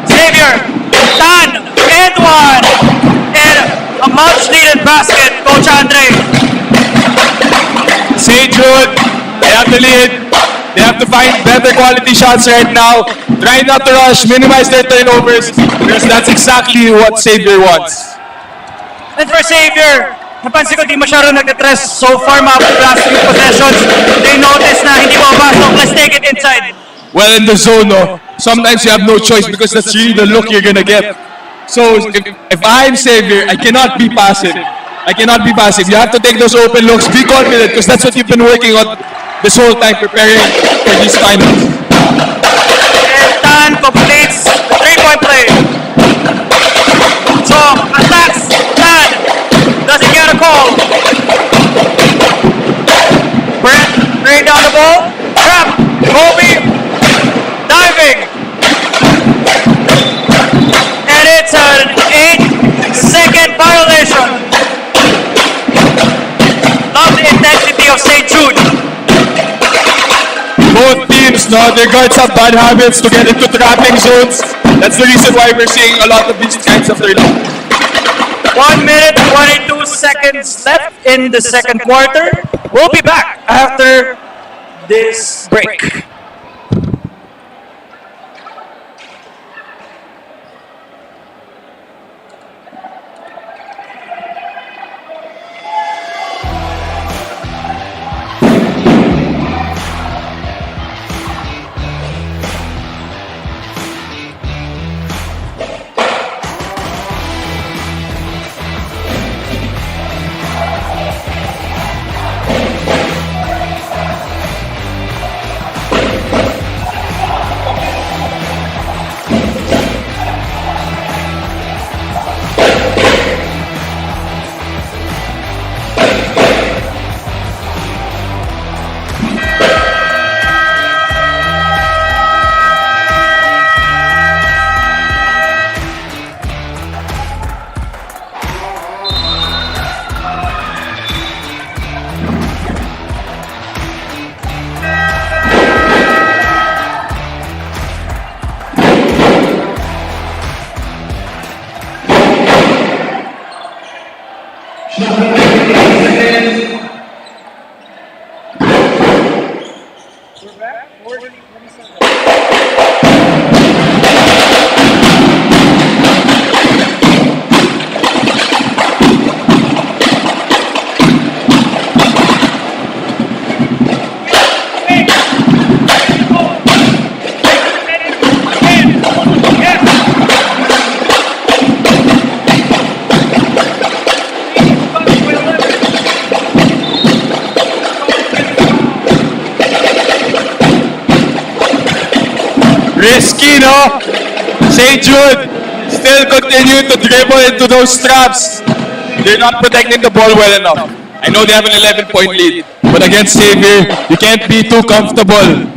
Xavier, Tan, and one. And a much-needed basket, Coach Andre. St. Jude, they have to lead. They have to find better quality shots right now. Try not to rush, minimize their turnovers, because that's exactly what Xavier wants. And for Xavier, napansin ko di masyado nag-address so far mga last few possessions. They notice na hindi mo pasok. Let's take it inside. Well, in the zone, no, sometimes you have no choice because that's really the look you're gonna get. So if I'm Xavier, I cannot be passive. I cannot be passive. You have to take those open looks, be confident, because that's what you've been working on this whole time preparing for these finals. And Tan completes the three-point play. So, attacks. Tan doesn't get a call. Brent, bring down the ball. Trap. Kobe. Diving. And it's an 8-second violation. Love the intensity of St. Jude. Both teams, no, their guards have bad habits to get into trapping zones. That's the reason why we're seeing a lot of these kinds of turnovers. 1 minute, 22 seconds left in the second quarter. We'll be back after this break. Risky, no? St. Jude still continue to dribble into those traps. They're not protecting the ball well enough. I know they have an 11-point lead, but against Xavier, you can't be too comfortable.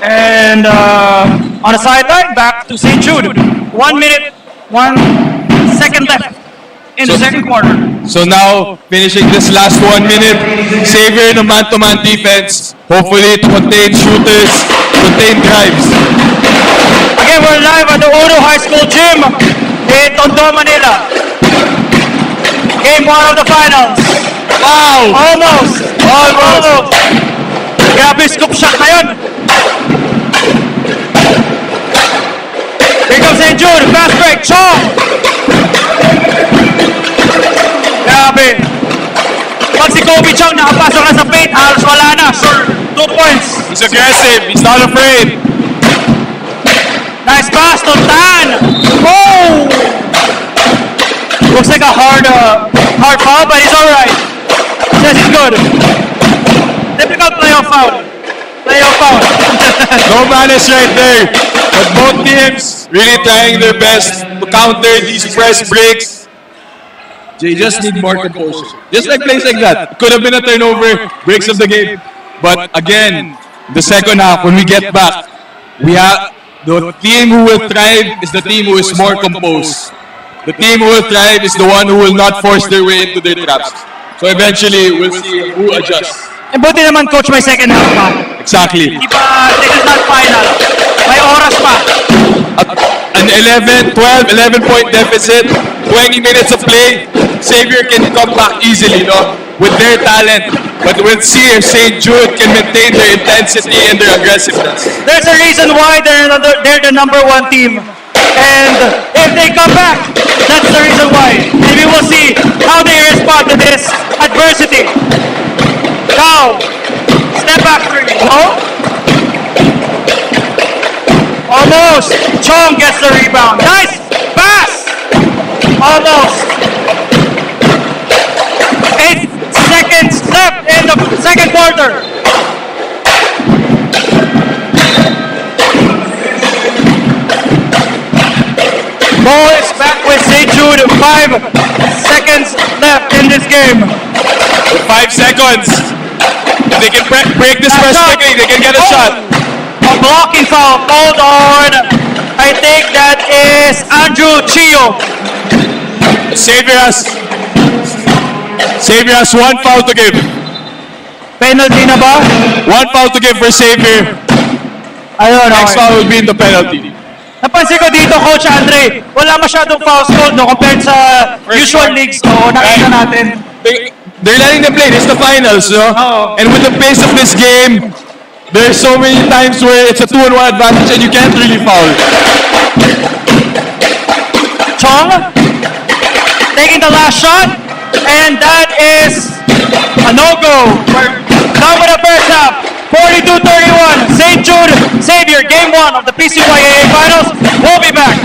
And on the sideline, back to St. Jude. 1 minute, 1 second left in the second quarter. So now, finishing this last 1 minute, Xavier in a man-to-man defense, hopefully to contain shooters, contain drives. Again, we're live at the Uno High School Gym in Tondo, Manila. Game 1 of the finals. Wow! Almost. Grabe, scoop shot na yun. Here comes St. Jude, fast break, Chong! Grabe. Pag si Kobe Chong nakapasok na sa paint, halos wala na. Sure, 2 points. He's aggressive, he's not afraid. Nice pass to Tan. Oh! Looks like a hard foul, but he's alright. Says he's good. Typical playoff foul. No malice right there. But both teams really trying their best to counter these press breaks. They just need more composure. Just like plays like that. Could have been a turnover, breaks of the game. But again, the second half, when we get back, we have the team who will thrive is the team who is more composed. The team who will thrive is the one who will not force their way into their traps. So eventually, we'll see who adjusts. And buti naman, coach, may second half pa. Exactly. Di ba, this is not final. May oras pa. An 11-point deficit, 20 minutes of play, Xavier can come back easily, no? With their talent. But we'll see if St. Jude can maintain their intensity and their aggressiveness. There's a reason why they're the number one team. And if they come back, that's the reason why. And we will see how they respond to this adversity. Now, step back three. No? Almost. Chong gets the rebound. Nice pass. Almost. 8 seconds left in the second quarter. Ball is back with St. Jude. 5 seconds left in this game. 5 seconds. If they can break this press quickly, they can get a shot. A blocking foul called on. I think that is Andrew Chio. Xavier has 1 foul to give. Penalty na ba? 1 foul to give for Xavier. Ayun, Next okay. foul will be in the penalty. Napansin ko dito, Coach Andre, wala masyadong fouls called no, compared sa usual leagues. Oo, nakita natin. They're letting them play. This is the finals, no? Oo. And with the pace of this game, there's so many times where it's a 2-on-1 advantage and you can't really foul. Chong taking the last shot, and that is a no-go. We're done with the first half. 42-31, St. Jude Xavier, game 1 of the PCYAA Finals. We'll be back.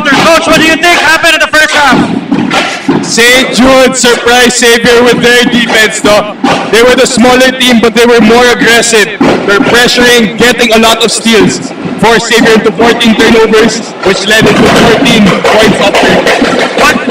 quarter. Coach, what do you think happened in the first half? St. Jude surprised Xavier with their defense, though. They were the smaller team, but they were more aggressive. They're pressuring, getting a lot of steals. Forced Xavier to 14 turnovers, which led into 14 points after.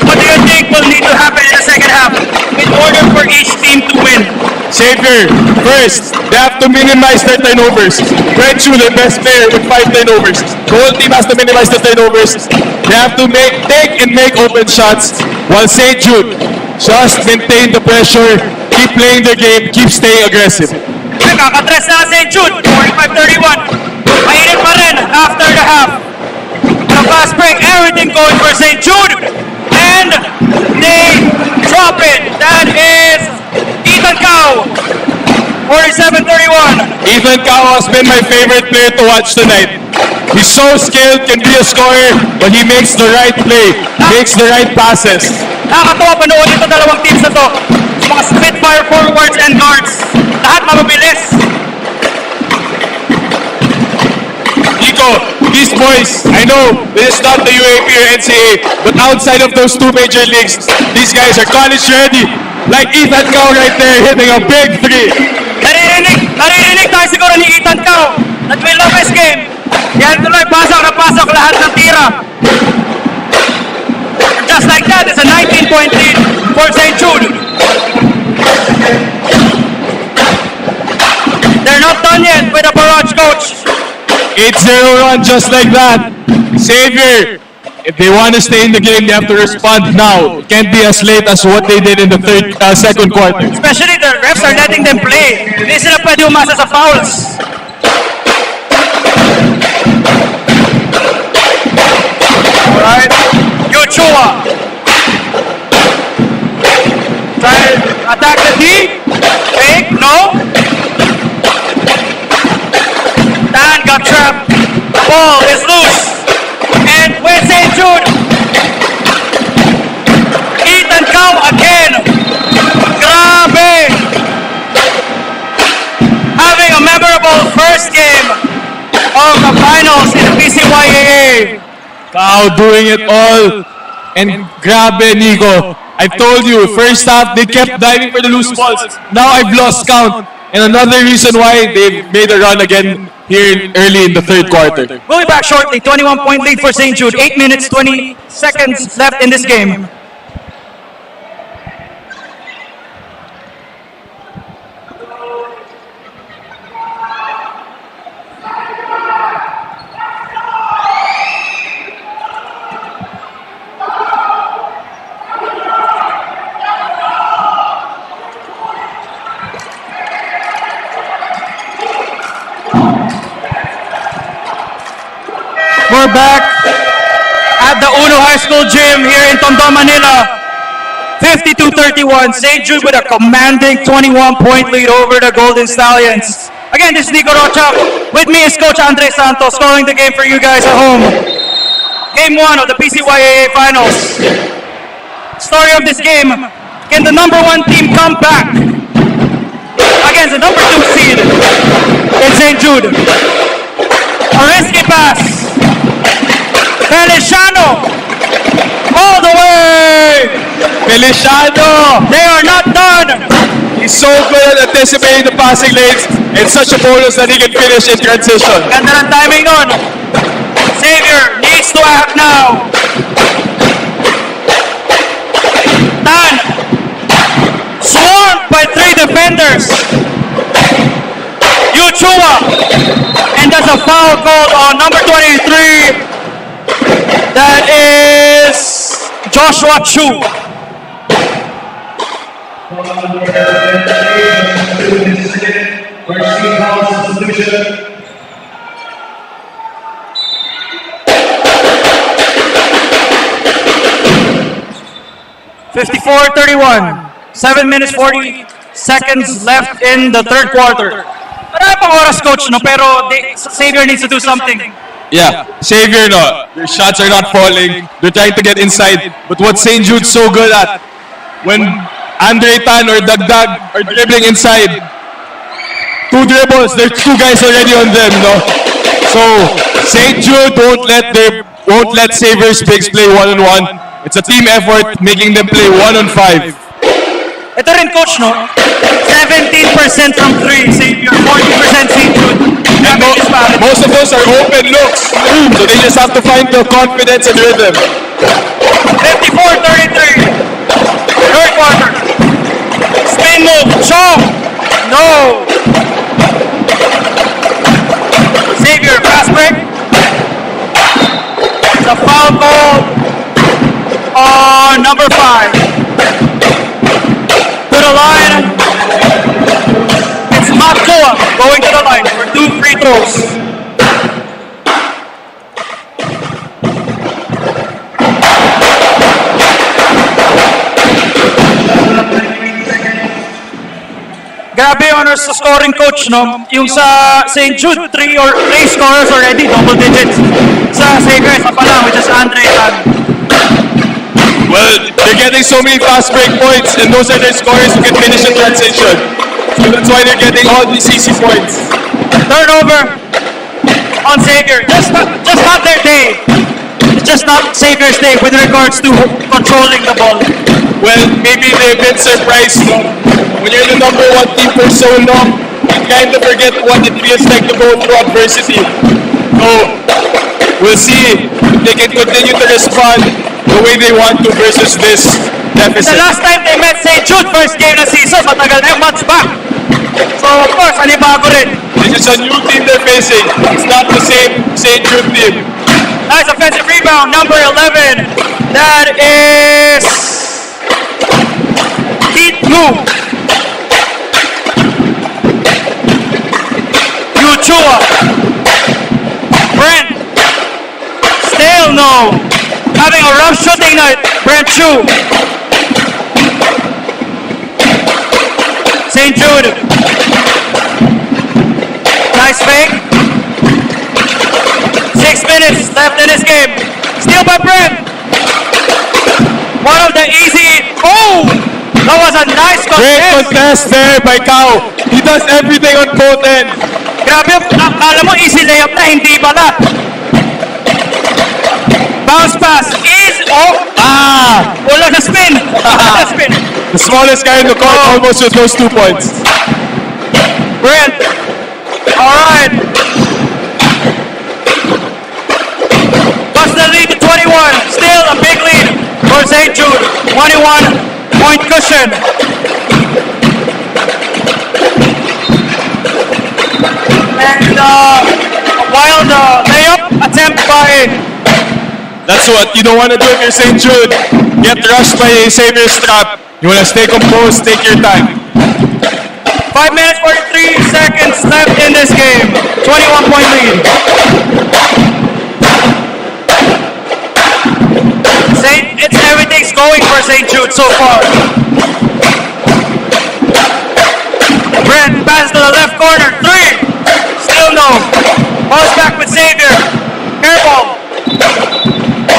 What do you think will need to happen in the second half in order for each team to win? Xavier, first, they have to minimize their turnovers. Brenchu, their best player, with 5 turnovers. The whole team has to minimize the turnovers. They have to take and make open shots, while St. Jude just maintain the pressure, keep playing their game, keep staying aggressive. Nakakatres na St. Jude, 45-31. Mainit pa rin after the half. The fast break, everything going for St. Jude. And they drop it. That is Ethan Cow, 47-31. Ethan Cao has been my favorite player to watch tonight. He's so skilled, can be a scorer, but he makes the right play, makes the right passes. Nakakatawa panood ito dalawang teams na to. Mga spitfire forwards and guards. Lahat mababilis. Nico, these boys, I know this is not the UAP or NCAA, but outside of those two major leagues, these guys are college ready. Like Ethan Cao right there, hitting a big three. Naririnig tayo siguro ni Ethan Cow that we love his game. Yan tuloy, pasok na pasok lahat ng tira. Just like that, it's a 19-point lead for St. Jude. They're not done yet with the barrage, coach. 8-0 run just like that. Xavier, if they want to stay in the game, they have to respond now. It can't be as late as what they did in the second quarter. Especially the refs are letting them play. Hindi sila pwede umasa sa fouls. Alright. Yuchua. Try to attack the D. Fake. No. Dan got trapped. The ball is loose. And with St. Jude. Ethan Cow again. Grabe. Having a memorable first game of the finals in the PCYAA. Cao doing it all. And grabe, Nico. I told you, first half, they kept diving for the loose balls. Now I've lost count. And another reason why they made a run again here early in the third quarter. We'll be back shortly. 21-point lead for St. Jude. 8 minutes, 20 seconds left in this game. We're back at the Uno High School gym here in Tondo, Manila. 52-31. St. Jude with a commanding 21-point lead over the Golden Stallions. Again, this is Nico Rocha. With me is Coach Andre Santos calling the game for you guys at home. Game 1 of the PCYAA Finals. Story of this game, can the number 1 team come back against the number 2 seed in St. Jude? A risky pass. Feliciano all the way. Feliciano! They are not done. He's so good at anticipating the passing lanes and such a bonus that he can finish in transition. Ganda ng timing nun. Xavier needs to act now. Dan swarmed by 3 defenders. Yuchua, and that's a foul called on number 23. That is Joshua Chu. (54-31). 7 minutes 40 seconds left in the third quarter. Marami pang oras, coach, no? Pero Xavier needs to do something. Yeah, Xavier, no, their shots are not falling. They're trying to get inside. But what St. Jude's so good at, when Andre Tan or Dagdag are dribbling inside, 2 dribbles, there's 2 guys already on them, no? So, St. Jude don't let their won't let Savior's Bigs play one-on-one. It's a team effort, making them play 1-on-5. Ito rin, coach, no? 17% from 3, Xavier. 40% St. Jude. And most of those are open looks, so they just have to find the confidence and rhythm. 54-33. Third quarter. Spin move. Chong. No. Xavier, pass break. It's a foul ball on number 5. To the line. It's Makua going to the line for 2 free throws. Grabe honors sa scoring coach, no? Yung sa St. Jude, 3 scorers already, double digits. Sa Xavier, isa pa lang, which is Andre Tan. Well, they're getting so many fast break points, and those are their scorers who can finish in transition. So that's why they're getting all these easy points. Turnover on Xavier. Just not their day. It's just not Xavier's day with regards to controlling the ball. Well, maybe they've been surprised, no? When you're the number 1 team for so long, you kind of forget what it feels like to go through adversity. So, we'll see if they can continue to respond the way they want to versus this deficit. The last time they met St. Jude, first game ng season, matagal na yung months back. So, of course, anibago rin. This is a new team they're facing. It's not the same St. Jude team. Nice offensive rebound, number 11. That is Heat Move. Uchua. Brent. Still no. Having a rough shooting night. Brent Chu. St. Jude. Nice fake. 6 minutes left in this game. Steal by Brent. One of the easy. Oh! That was a nice contest. Great contest there by Kao. He does everything on both ends. Grabe, akala mo easy layup na, hindi pala. Bounce pass is, wala na spin. Wala na spin. The smallest guy in the court almost with those 2 points. Brent. Alright. Bust the lead to 21. Still a big lead for St. Jude. 21-point cushion. And a wild layup attempt by... That's what you don't want to do if you're St. Jude. Get rushed by a Xavier's trap. You want to stay composed, take your time. 5 minutes, 43 seconds left in this game. 21-point lead. Everything's going for St. Jude so far. Brent passes to the left corner. 3. Still no. Balls back with Xavier. Airball.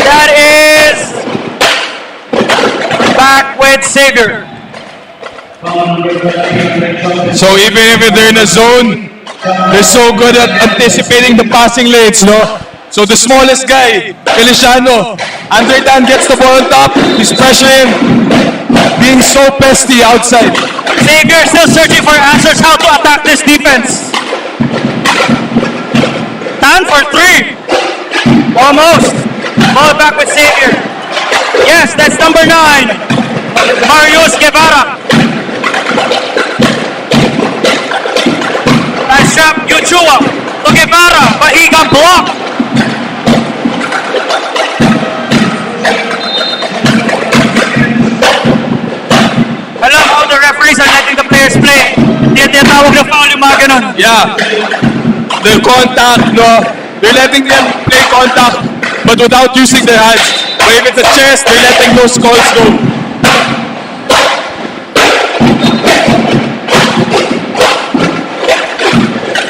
That is back with Xavier. So even if they're in a zone, they're so good at anticipating the passing lanes, no? So the smallest guy, Feliciano, Andre Tan gets the ball on top, he's pressuring, being so pesty outside. Xavier still searching for answers how to attack this defense. Tan for 3. Almost. Ball back with Xavier. Yes, that's number 9. Marius Guevara. Nice shot, Uchua to Guevara, but he got blocked. I love how the referees are letting the players play. Hindi tinatawag na foul yung mga ganun. Yeah, the contact, no? They're letting them play contact, but without using their hands. But if it's a chest, they're letting those calls go.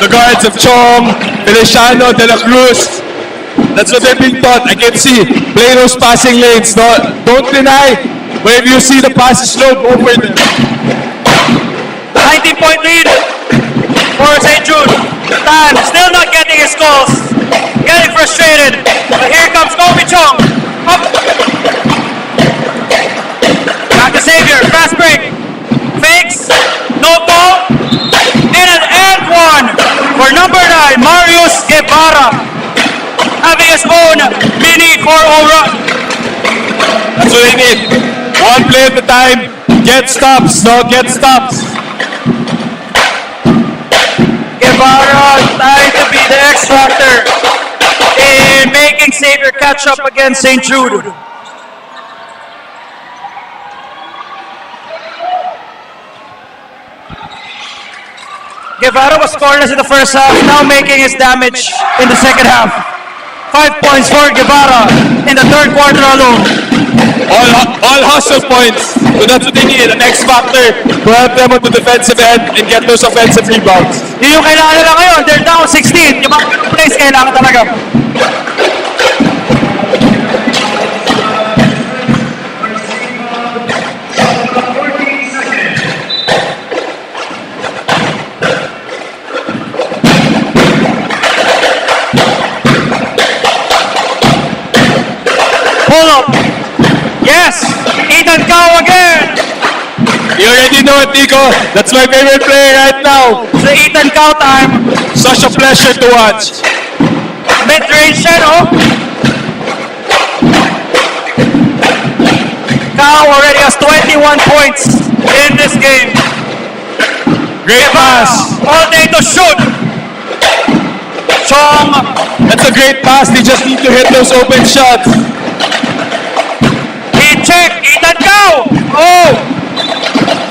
The guards of Chong, Feliciano, De La Cruz, that's what they're being taught. I can see. Play those passing lanes. No, don't deny. But if you see the pass is slow, go for them. 19-point lead for St. Jude. Tan still not getting his calls. getting frustrated. But here comes Kobe Chong. Up. Back to Xavier, fast break. Fakes, no ball, and an and one for number 9, Marius Guevara, having his own mini 4-0 run. That's what they need. One play at a time. Get stops, no, get stops. Guevara trying to be the X factor in making Xavier catch up against St. Jude. Guevara was scoreless in the first half, now making his damage in the second half. 5 points for Guevara in the third quarter alone. All hustle points. So that's what they need, an X factor to help them on the defensive end and get those offensive rebounds. Yun yung kailangan nila ngayon. They're down 16. Yung mga plays kailangan talaga. Pull up. Yes! Ethan Cow again! You already know it, Nico. That's my favorite player right now. It's the Ethan Cow time. Such a pleasure to watch. Mid-range siya, no? Cow already has 21 points in this game. Great pass. All day to shoot. Chong. That's a great pass. They just need to hit those open shots. He checked. Ethan Cow. Oh.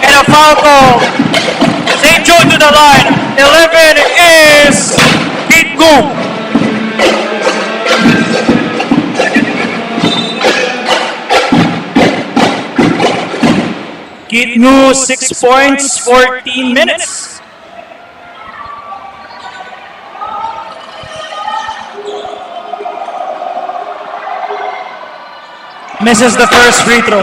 And a foul call. St. Jude to the line. 11 is Pete Gu. Kitnu, 6 points, 14 minutes. Misses the first free throw.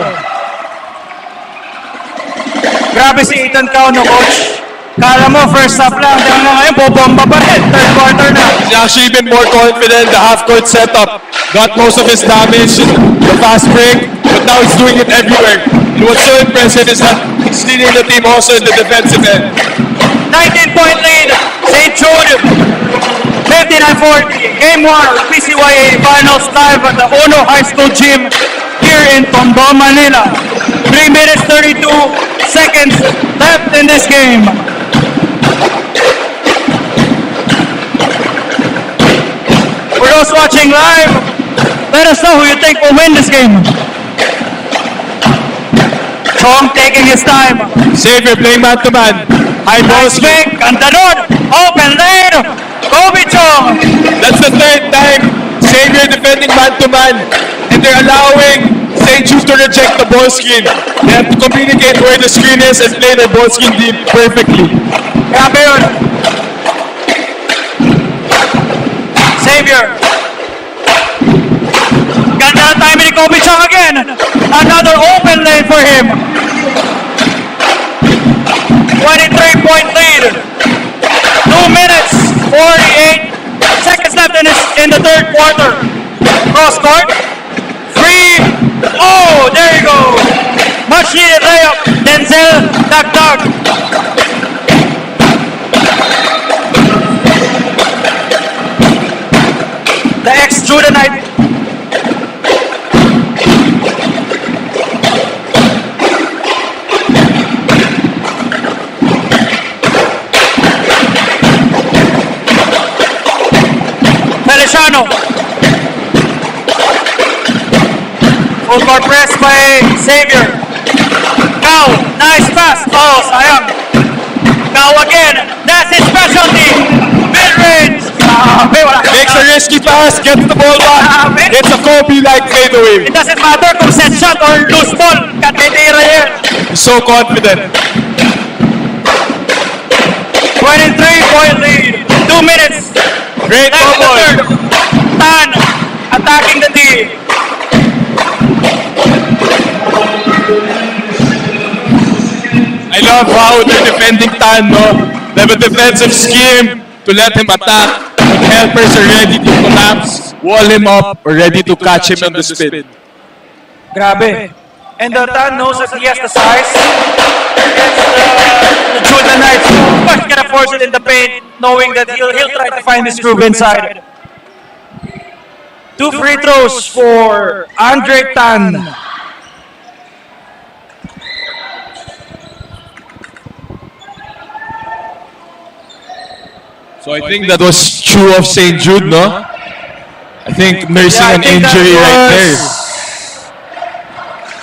Grabe si Ethan Cow, no, coach. Kala mo, first half lang. Hanggang ngayon, bobomba pa rin. Third quarter na. He's actually been more confident. The half-court setup got most of his damage in the fast break, but now he's doing it everywhere. And what's so impressive is that he's leading the team also in the defensive end. 19-point lead. St. Jude. 59-40. Game 1 of PCYAA Finals live at the Ono High School Gym here in Tondo, Manila. 3 minutes 32 seconds left in this game. For those watching live, let us know who you think will win this game. Chong taking his time. Xavier playing man-to-man. High ball Nice swing. fake. Ganda nun. Open lane. Kobe Chong. That's the third time Xavier defending man-to-man. And they're allowing St. Jude to reject the ball screen. They have to communicate where the screen is and play their ball screen deep perfectly. Grabe yun. Xavier. Ganda ng timing ni Kobe Chong again. Another open lane for him. 23-point lead. 2 minutes, 48 seconds left in the third quarter. Cross court. Free. Oh, there you go. Much needed layup. Denzel Dagdag. The ex-Judanite. Feliciano. Full court press by Xavier. Cow, nice pass. Oh, sayang. Cow again. That's his specialty. Mid-range. Wala. Makes a risky pass, gets the ball back. It's a Kobe-like fadeaway. It doesn't matter kung set shot or loose ball. Katitira yan. He's so confident. 23-point lead. 2 minutes. Great Left in the ball. third. Tan attacking the D. I love how they're defending Tan, no? They have a defensive scheme to let him attack. helpers are ready to collapse, wall him up, or ready to catch him on the spin. Grabe. And Tan knows that he has the size against the Jude Knights. Of course, he's gonna force it in the paint, knowing that he'll try to find his groove inside. 2 free throws for Andre Tan. So I think that was true of St. Jude, no? I think nursing Yeah, I an think that injury right there.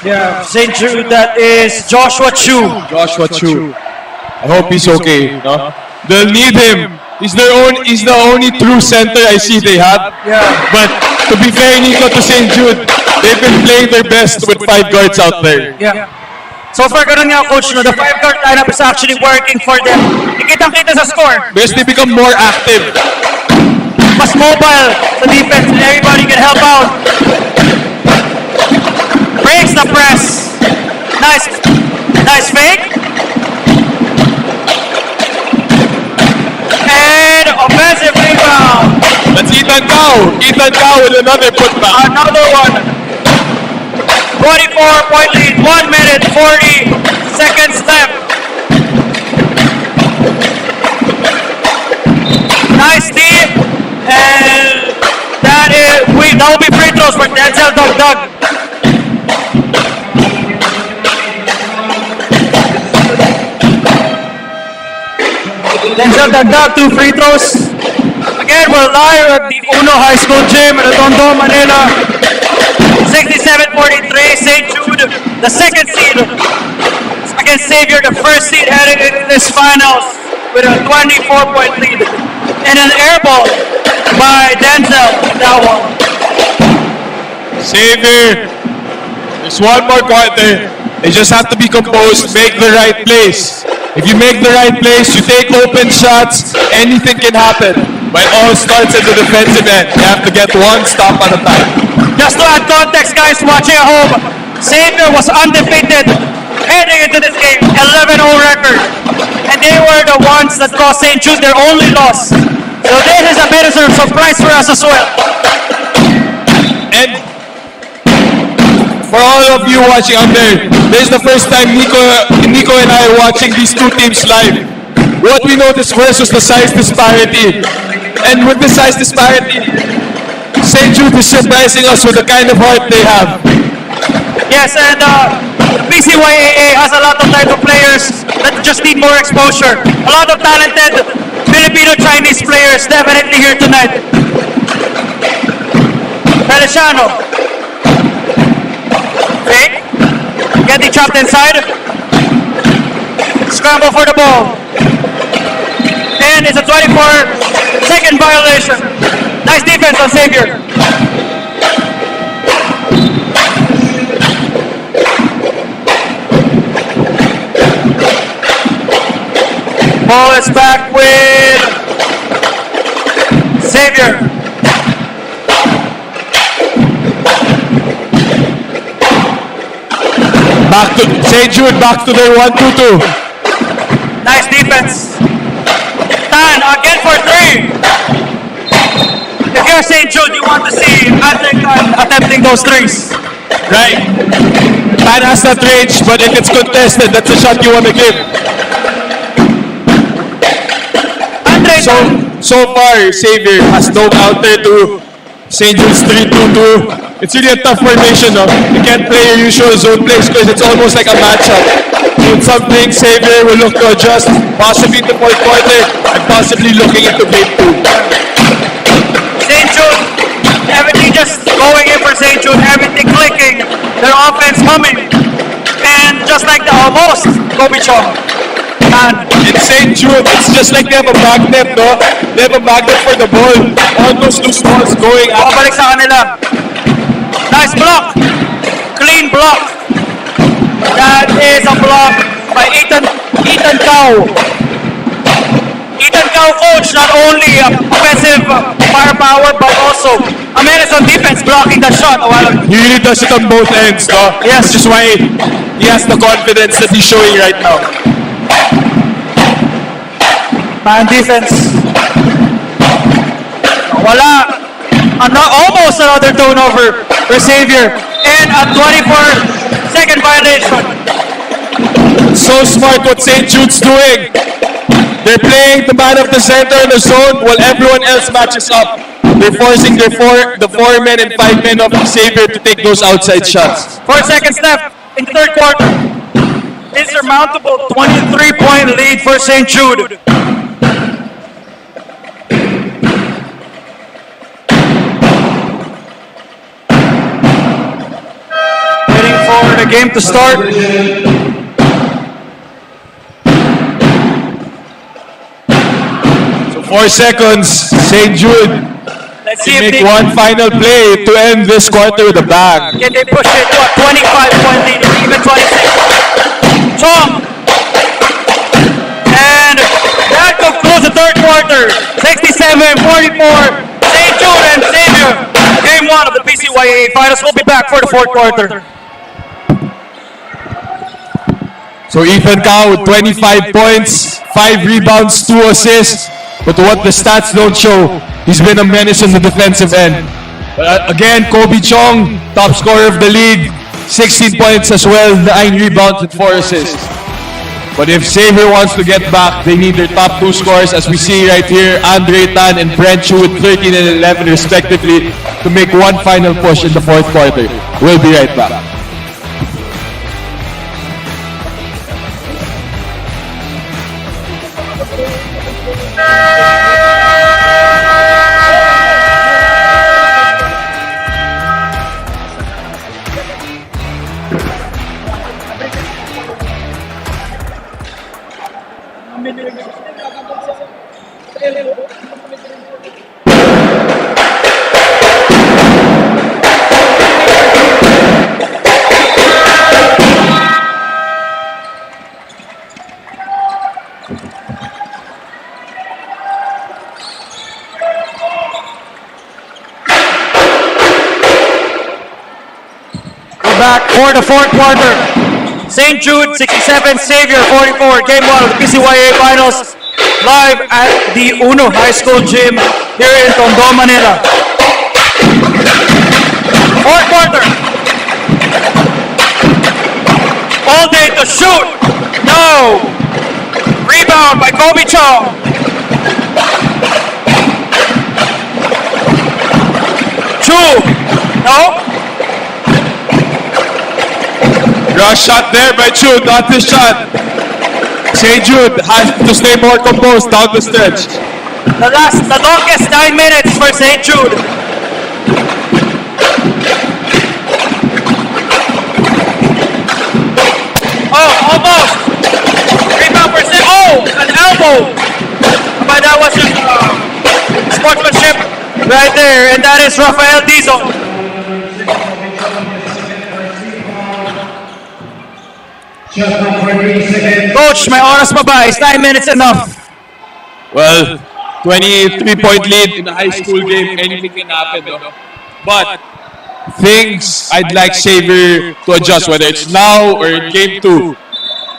Yeah, St. Jude, that is Joshua Chu. Joshua Chu. I hope he's okay, no? They'll need him. He's the only true center I see they have. Yeah. But to be fair, Nico, to St. Jude, they've been playing their best with 5 guards out there. Yeah. So far, ganun nga, Coach, no? The 5-guard lineup is actually working for them. Ikitang-kita sa score. Because they become more active. Mas mobile sa defense and everybody can help out. Breaks the press. Nice fake. And offensive rebound. That's Ethan Cow with another putback. Another one. 24-point lead. 1 minute 40 seconds left. Nice deep. And that will be free throws for Denzel Doug. Denzel Doug, 2 free throws. Again, we're live at the Uno High School Gym in Tondo, Manila. 67-43, St. Jude, the second seed against Xavier, the first seed heading into this finals with a 24-point lead. And an air ball by Denzel, that one. Xavier, there's one more quarter. They just have to be composed, make the right plays. If you make the right plays, you take open shots, anything can happen. But it all starts at the defensive end. You have to get one stop at a time. Just to add context, guys watching at home, Xavier was undefeated heading into this game, 11-0 record. And they were the ones that cost St. Jude their only loss. So this is a bit of a surprise for us as well. And for all of you watching out there, this is the first time Nico and I are watching these two teams live. What we noticed first was the size disparity. And with the size disparity, St. Jude is surprising us with the kind of heart they have. Yes, and PCYAA has a lot of type of players that just need more exposure. A lot of talented Filipino-Chinese players definitely here tonight. Feliciano. Fake. Getting trapped inside. Scramble for the ball. And it's a 24-second violation. Nice defense on Xavier. Ball is back with Xavier. Back to St. Jude, back to their 1-2-2. Nice defense. Tan again for 3. If you're St. Jude, you want to see Andre Tan attempting those 3s. Right. Tan has that range, but if it's contested, that's a shot you want to give. Andre Tan. So far, Xavier has no counter to St. Jude's 3-2-2. It's really a tough formation, no? You can't play your usual zone plays because it's almost like a matchup. So it's something Xavier will look to adjust, possibly in the fourth quarter, and possibly looking into game 2. St. Jude, everything just going in for St. Jude, everything clicking, their offense humming. And just like the almost, Kobe Chong. In St. Jude, it's just like they have a magnet, no? They have a magnet for the ball. All those loose balls going out. Balik sa kanila. Nice block. Clean block. That is a block by Ethan Cow. Ethan Cow, coach, not only offensive firepower, but also a menace on defense, blocking that shot a while ago. He really does it on both ends, no? Yes. Which is why he has the confidence that he's showing right now. Man defense. Wala. Almost another turnover for Xavier. And a 24-second violation. So smart what St. Jude's doing. They're playing the man of the center in the zone while everyone else matches up. They're forcing the 4 men and 5 men of Xavier to take those outside shots. 4 seconds left in the third quarter. Insurmountable 23-point lead for St. Jude. Waiting for the game to start. So 4 seconds, St. Jude Let's to see if make they one final play to end this quarter with a bang. can they push it to a 25-point lead or even 26. Chong! And that concludes the third quarter. 67-44. St. Jude and Xavier. Game 1 of the PCYAA finals. We'll be back for the fourth quarter. So Ethan Cao with 25 points, 5 rebounds, 2 assists. But what the stats don't show, he's been a menace on the defensive end. Again, Kobe Chong, top scorer of the league, 16 points as well, 9 rebounds and 4 assists. But if Xavier wants to get back, they need their top 2 scorers, as we see right here, Andre Tan and Brent Chu with 13 and 11 respectively, to make one final push in the fourth quarter. We'll be right back. Back for the fourth quarter. St. Jude 67, Xavier 44. Game 1 of the PCYAA finals. Live at the Uno High School gym here in Tondo, Manila. Fourth quarter. All day to shoot. No. Rebound by Kobe Chong. Chu. No. Rush shot there by Jude, not this shot. St. Jude has to stay more composed down the stretch. The longest 9 minutes for St. Jude. Oh, almost. Rebound for St. Oh, an elbow. But that was just sportsmanship right there, and that is Rafael Dizon. Coach, may oras pa ba? Is 9 minutes enough? Well, 23-point lead in a high school game, anything can happen, no? But things I'd like Xavier to adjust, whether it's now or in game 2.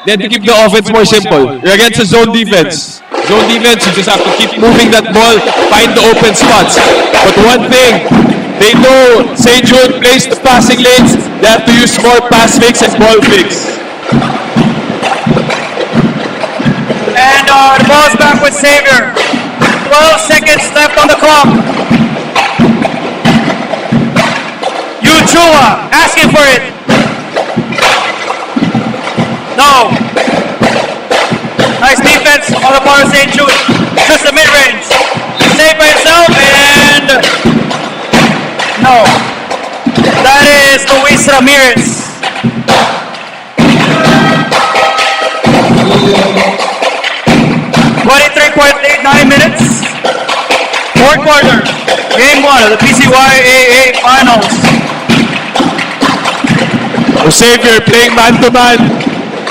They have to keep the offense more simple. You're against a zone defense. Zone defense, you just have to keep moving that ball, find the open spots. But one thing, they know St. Jude plays the passing lanes. They have to use more pass fakes and ball fakes. And the ball's back with Xavier. 12 seconds left on the clock. Chua asking for it. No. Nice defense on the part of St. Jude. Just the mid-range. Saved by himself and no. That is Luis Ramirez. .3 lead, 9 minutes. Fourth quarter, game 1 of the PCYAA finals. So Xavier playing man-to-man.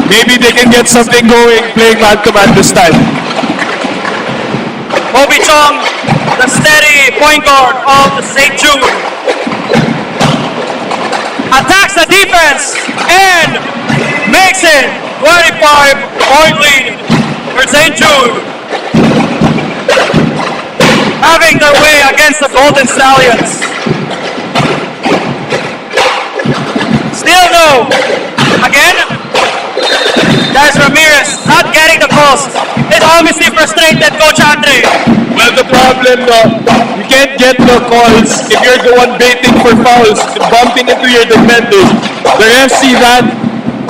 Maybe they can get something going playing man-to-man this time. Kobe Chong, the steady point guard of the St. Jude. Attacks the defense and makes it 25-point lead for St. Jude. Having their way against against the Golden Stallions. Still no. Again, there's Ramirez not getting the calls. It's obviously frustrated Coach Andre. Well, the problem, you can't get the calls if you're the one baiting for fouls, bumping into your defenders. The refs see that.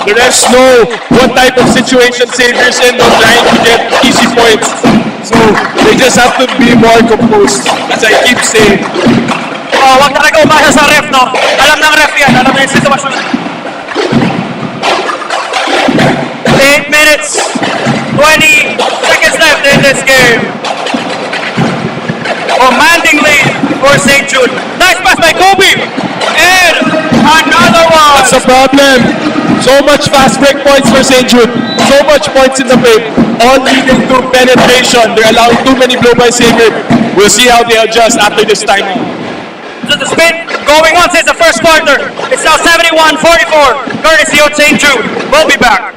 The refs know what type of situation Xavier's in, trying to get easy points. So, they just have to be more composed, as I keep saying. Oh, wag talaga umasa sa ref, no? Alam ng ref yan, alam na yung sitwasyon. 8 minutes, 20 seconds left in this game. Commanding lead for St. Jude. Nice pass by Kobe. And another one. That's the problem. So much fast break points for St. Jude. So much points in the paint. All leading to penetration. They're allowing too many blow by Xavier. We'll see how they adjust after this timeout. So the spin going on since the first quarter. It's now 71-44. Courtesy of St. Jude. We'll be back.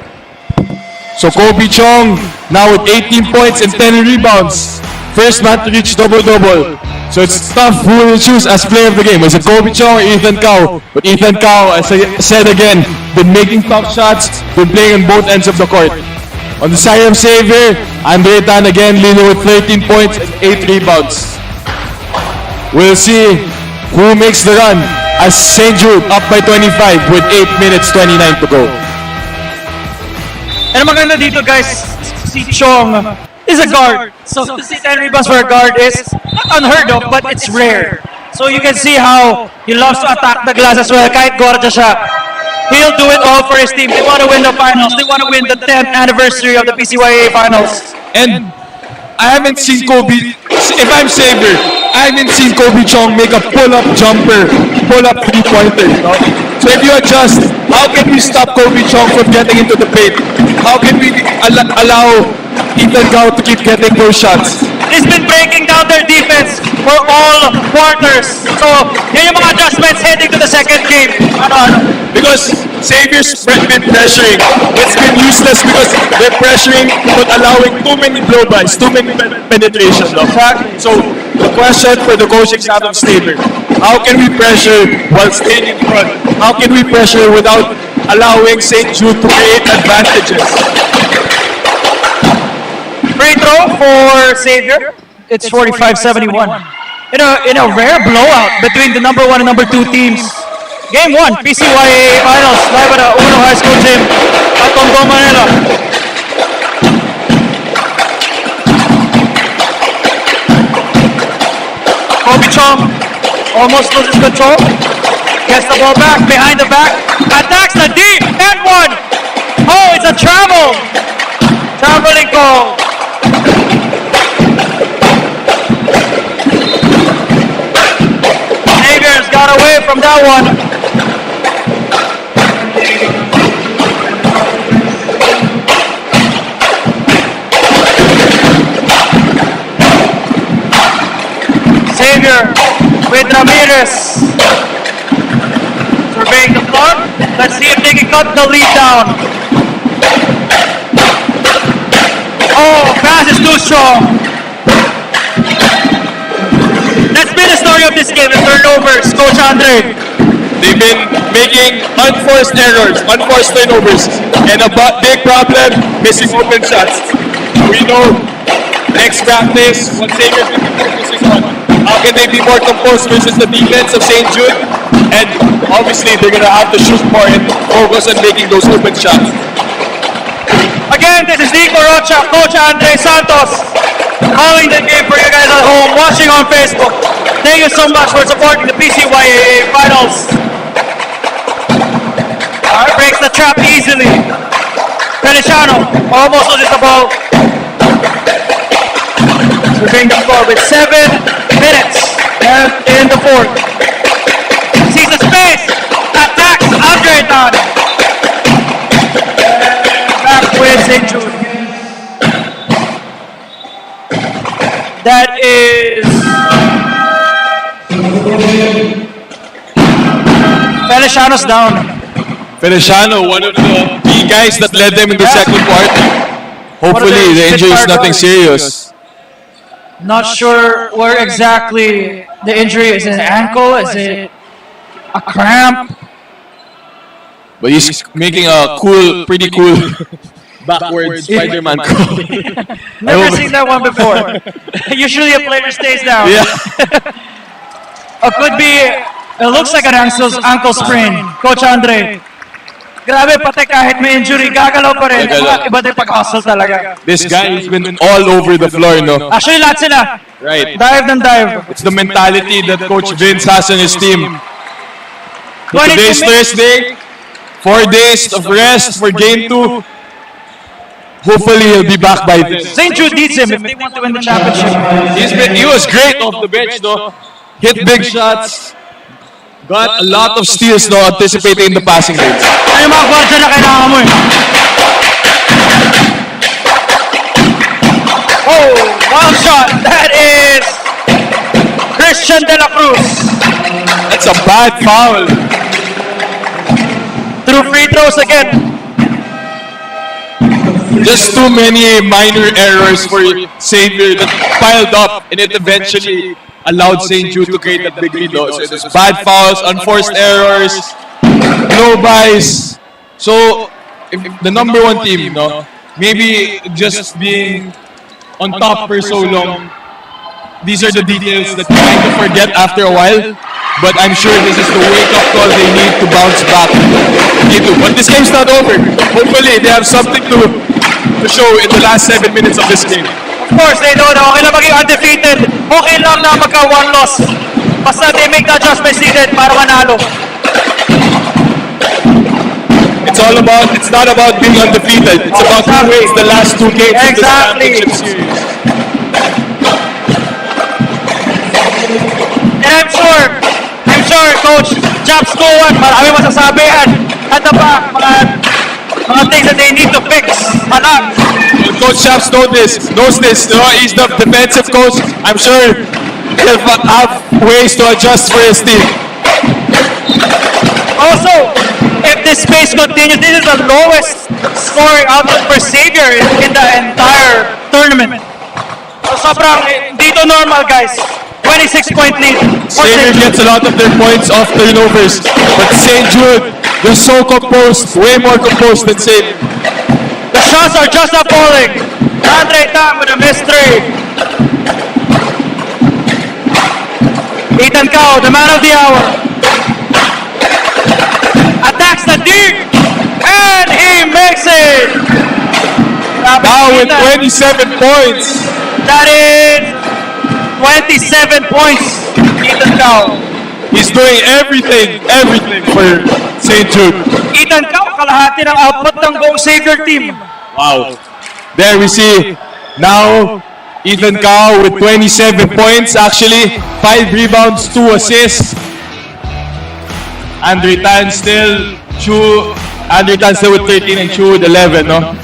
So Kobe Chong now with 18 points and 10 rebounds. First man to reach double-double. So it's tough who will choose as player of the game. Is it Kobe Chong or Ethan Cao? But Ethan Cao, as I said again, been making tough shots, been playing on both ends of the court. On the side of Xavier, Andre Tan again leading with 13 points and 8 rebounds. We'll see who makes the run as St. Jude up by 25 with 8 minutes 29 to go. And ang maganda dito guys, si Chong is a guard. So to see 10 rebounds for a guard is not unheard of, but it's rare. So you can see how he loves to attack the glass as well. Kahit gorgeous siya, he'll do it all for his team. They want to win the finals. They want to win the 10th anniversary of the PCYAA finals. And I haven't seen Kobe, if I'm Xavier, I haven't seen Kobe Chong make a pull-up jumper, pull-up three-pointer. No? So if you adjust, how can we stop Kobe Chong from getting into the paint? How can we allow Ethan Cao to keep getting those shots? He's been breaking down their defense for all quarters. So, yun yung mga adjustments heading to the second game. Because Xavier's been pressuring. It's been useless because they're pressuring but allowing too many blow-bys, too many penetrations. No? So, the question for the coaching staff of Xavier, how can we pressure while staying in front? How can we pressure without allowing St. Jude to create advantages? Free throw for Xavier. It's 45-71. In a rare blowout between the number 1 and number 2 teams. Game 1, PCYAA Finals, live at the Uno High School Gym at Tondo, Manila. Kobe Chong almost loses control. Gets the ball back, behind the back. Attacks the deep, and one. Oh, it's a travel. Traveling call. Xavier's got away from that one. Xavier with Ramirez. Surveying the floor. Let's see if they can cut the lead down. Oh, pass is too strong. That's been the story of this game, the turnovers, Coach Andre. They've been making unforced errors, unforced turnovers, and a big problem, missing open shots. We know next practice, what Xavier's going to be focusing on, how can they be more composed versus the defense of St. Jude, and obviously they're going to have to shoot more and focus on making those open shots. Again, this is Nico Rocha, Coach Andre Santos, calling the game for you guys at home, watching on Facebook. Thank you so much for supporting the PCYAA Finals. Breaks the trap easily. Feliciano almost loses the ball. Surveying the floor with 7 minutes left in the fourth. Sees the space. Attacks Andre Tan. Back with St. Jude. That is Feliciano's down. Feliciano, one of the key guys that led them in the second quarter. Hopefully, the injury is nothing serious. Not sure where exactly the injury? Is it an ankle? Is it a cramp? But he's making a pretty cool backwards Spider-Man call. Never seen that one before. Usually a player stays down. Yeah. Or could be, it looks like an ankle sprain. Coach Andre. Grabe, pati kahit may injury, gagalaw pa rin. Gagalaw. Iba din pag-hustle talaga. This guy has been all over the floor, no? Actually, lahat sila. Right. Dive ng dive. It's the mentality that Coach Vince has on his team. 22 Today's minutes. Thursday, 4 days of rest for Game 2. Hopefully, he'll be back by this. St. Jude needs him if they want to win the championship. He was great off the bench, though. Hit big shots. Got a lot of steals, no, anticipating the passing lanes. Ano yung mga gwardiya na kailangan mo eh? Oh, wild shot. That is Christian De La Cruz. That's a bad foul. Through free throws again. Just too many minor errors for Xavier that piled up, and it eventually allowed St. Jude to create that big lead. So it was bad fouls, unforced errors, low buys. So if the number one team, no, maybe just being on top for so long, these are the details that you kind of forget after a while. But I'm sure this is the wake-up call they need to bounce back into. But this game's not over. Hopefully, they have something to show in the last 7 minutes of this game. Of course, they know na okay lang maging undefeated. Okay lang na magka one loss. Basta they make the adjustments needed para manalo. It's not about being undefeated. It's about who wins the last 2 games of this Exactly. championship series. And I'm sure, Coach Japs Cowan, marami masasabihan. Ano pa, mga things that they need to fix. Alam. Coach Chaps knows this. No, he's the defensive coach. I'm sure he'll have ways to adjust for his team. Also, if this pace continues, this is the lowest scoring output per Xavier in the entire tournament. So sobrang, dito normal guys. 26-point lead. for Xavier St. Jude. gets a lot of their points off turnovers. But St. Jude, they're so composed, way more composed than Xavier. The shots are just not falling. Andre Tam with a missed three. Ethan Cao, the man of the hour. Attacks the deep. And he makes it. Now with 27 points. That is 27 points. Ethan Cao. He's doing everything for St. Jude. Ethan Cao, kalahati ng output ng Go Xavier team. Wow. There we see now Ethan Cao with 27 points, actually 5 rebounds, 2 assists. Andre Tan still with 13 and Chu with 11, no?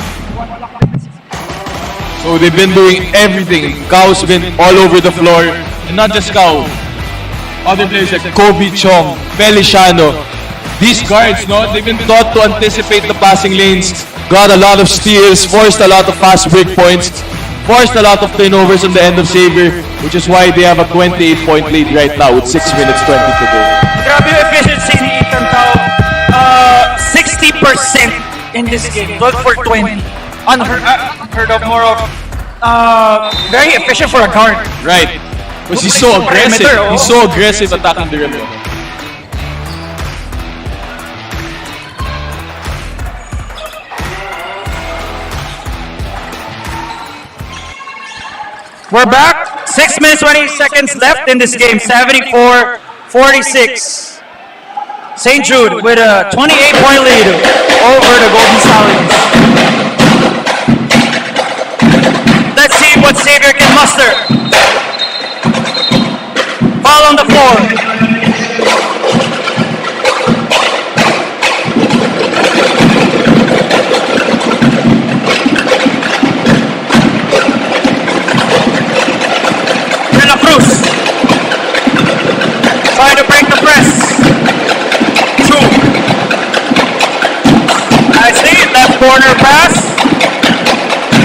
So they've been doing everything. Cao's been all over the floor. And not just Cao. Other players like Kobe Chong, Feliciano. These guards, no, they've been taught to anticipate the passing lanes, got a lot of steals, forced a lot of fast break points, forced a lot of turnovers on the end of Xavier, which is why they have a 28-point lead right now with 6 minutes 20 to go. Grabe yung efficiency ni Ethan Cao. 60% in this game. 12 for 20. Unheard of, more of very efficient for a guard. Right. Because he's so aggressive. He's so aggressive attacking the rim. We're back. 6 minutes 20 seconds left in this game. 74-46. St. Jude with a 28-point lead over the Golden Stallions. Let's see what Xavier can muster. Foul on the floor. De La Cruz trying to break the press. Two. Nicely, left corner pass.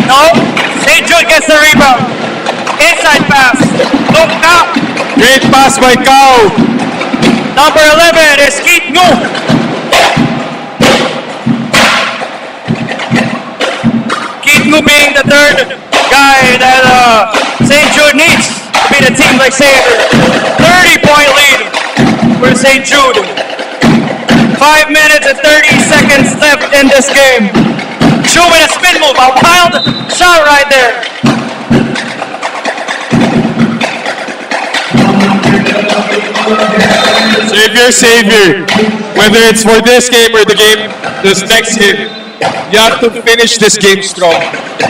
No. St. Jude gets the rebound. Inside pass. Look out. Great pass by Kao. Number 11 is Keith Ngu. Keith Ngu being the third guy that St. Jude needs to beat a team like Xavier. 30-point lead for St. Jude. 5 minutes and 30 seconds left in this game. Chu with a spin move, a wild shot right there. Savior. Whether it's for this game or this next game, you have to finish this game strong.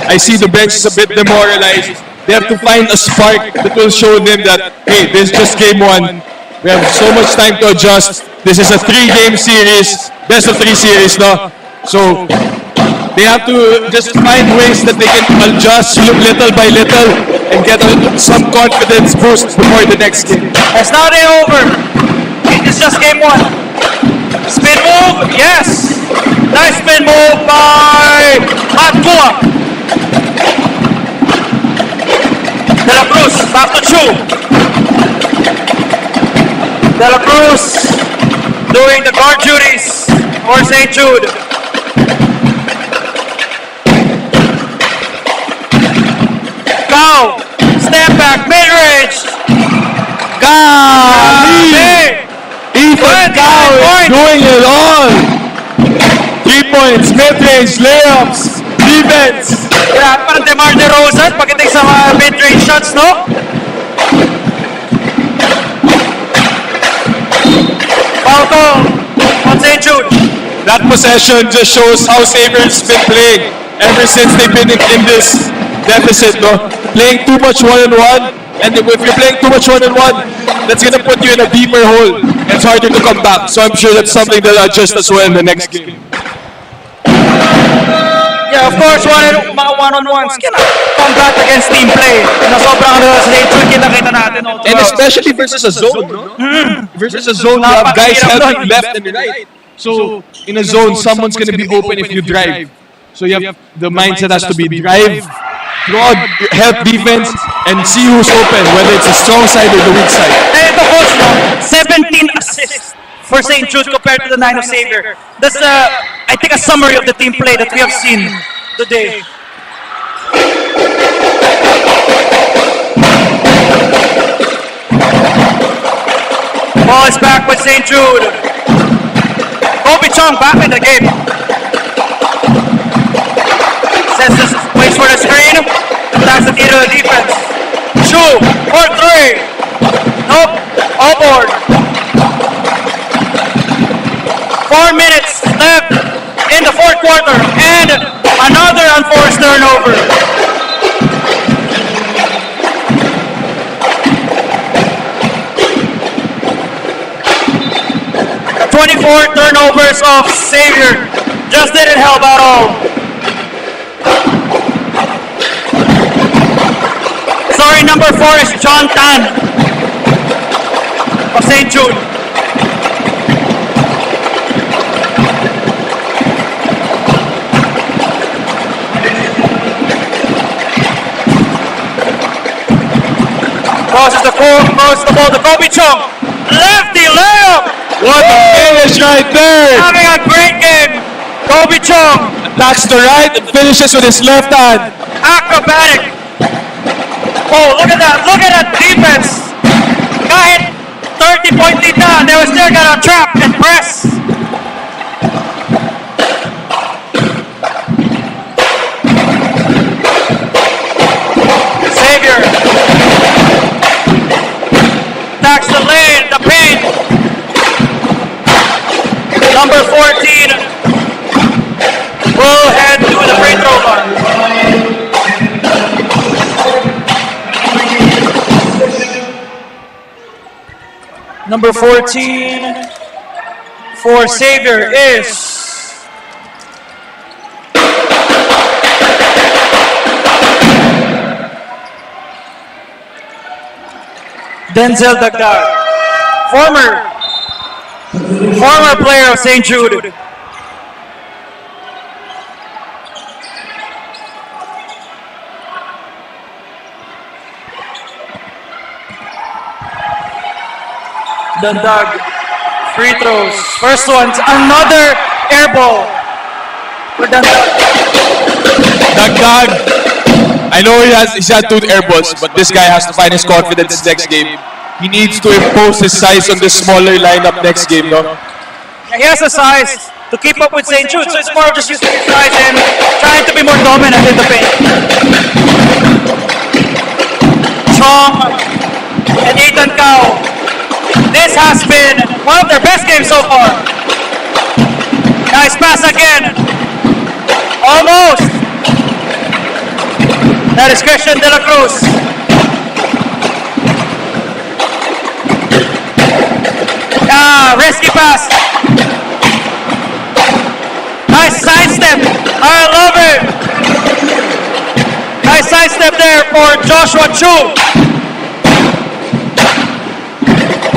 I see the bench is a bit demoralized. They have to find a spark that will show them that, hey, this is just game 1. We have so much time to adjust. This is a 3-game series, best of 3 series, no? So they have to just find ways that they can adjust little by little and get some confidence boost before the next game. It's not over. It's just game 1. Spin move, yes. Nice spin move by Atkua. De La Cruz, back to Chu. De La Cruz doing the guard duties for St. Jude. Cao, step back, mid-range. Golly! Ethan Cao is doing it all! 3 points, mid-range, layups, defense. Grabe, parang DeMar DeRozan pagdating sa mga mid-range shots, no? Foul call on St. Jude. That possession just shows how Xavier's been playing ever since they've been in this deficit, no? Playing too much one-on-one, and if you're playing too much one-on-one, that's gonna put you in a deeper hole. It's harder to come back. So I'm sure that's something they'll adjust as well in the next game. Yeah, of course, one-on-ones cannot come back against team play. Na sobrang sa St. Jude, kita natin. No, And especially versus a zone, no? Versus a zone, you have guys helping left and right. So in a zone, someone's gonna be open if you drive. So you have the mindset has to be drive, broad, help defense, and see who's open, whether it's the strong side or the weak side. And ito, coach, no? 17 assists for St. Jude compared to the 9 of Xavier. That's, I think, a summary of the team play that we have seen today. Ball is back with St. Jude. Kobe Chong back in the game. Says this, waits for the screen. That's the key to the defense. Chu for 3. Nope, all board. 4 minutes left in the fourth quarter, and another unforced turnover. The 24 turnovers of Xavier just didn't help at all. Sorry, number 4 is John Tan of St. Jude. Crosses the ball to Kobe Chong. Lefty layup. What a finish right there! Having a great game. Kobe Chong. Attacks the right and finishes with his left hand. Acrobatic. Oh, look at that. Look at that defense. Kahit 30-point lead na, they were still gonna trap and press. Xavier. Attacks the lane, the paint. Number 14 will head to the free throw line. Number 14 for Xavier is Denzel Dagdag, former player of St. Jude. Dandag. Free throws. First one's another air ball for Dandag. Dagdag. I know he's had 2 air balls, but this guy has to find his confidence next game. He needs to impose his size on this smaller lineup next game, no? He has the size to keep up with St. Jude, so it's more of just using his size and trying to be more dominant in the paint. Chong and Ethan Cao. This has been one of their best games so far. Nice pass again. Almost. That is Christian De La Cruz. Risky pass. Nice sidestep. I love it. Nice sidestep there for Joshua Chu.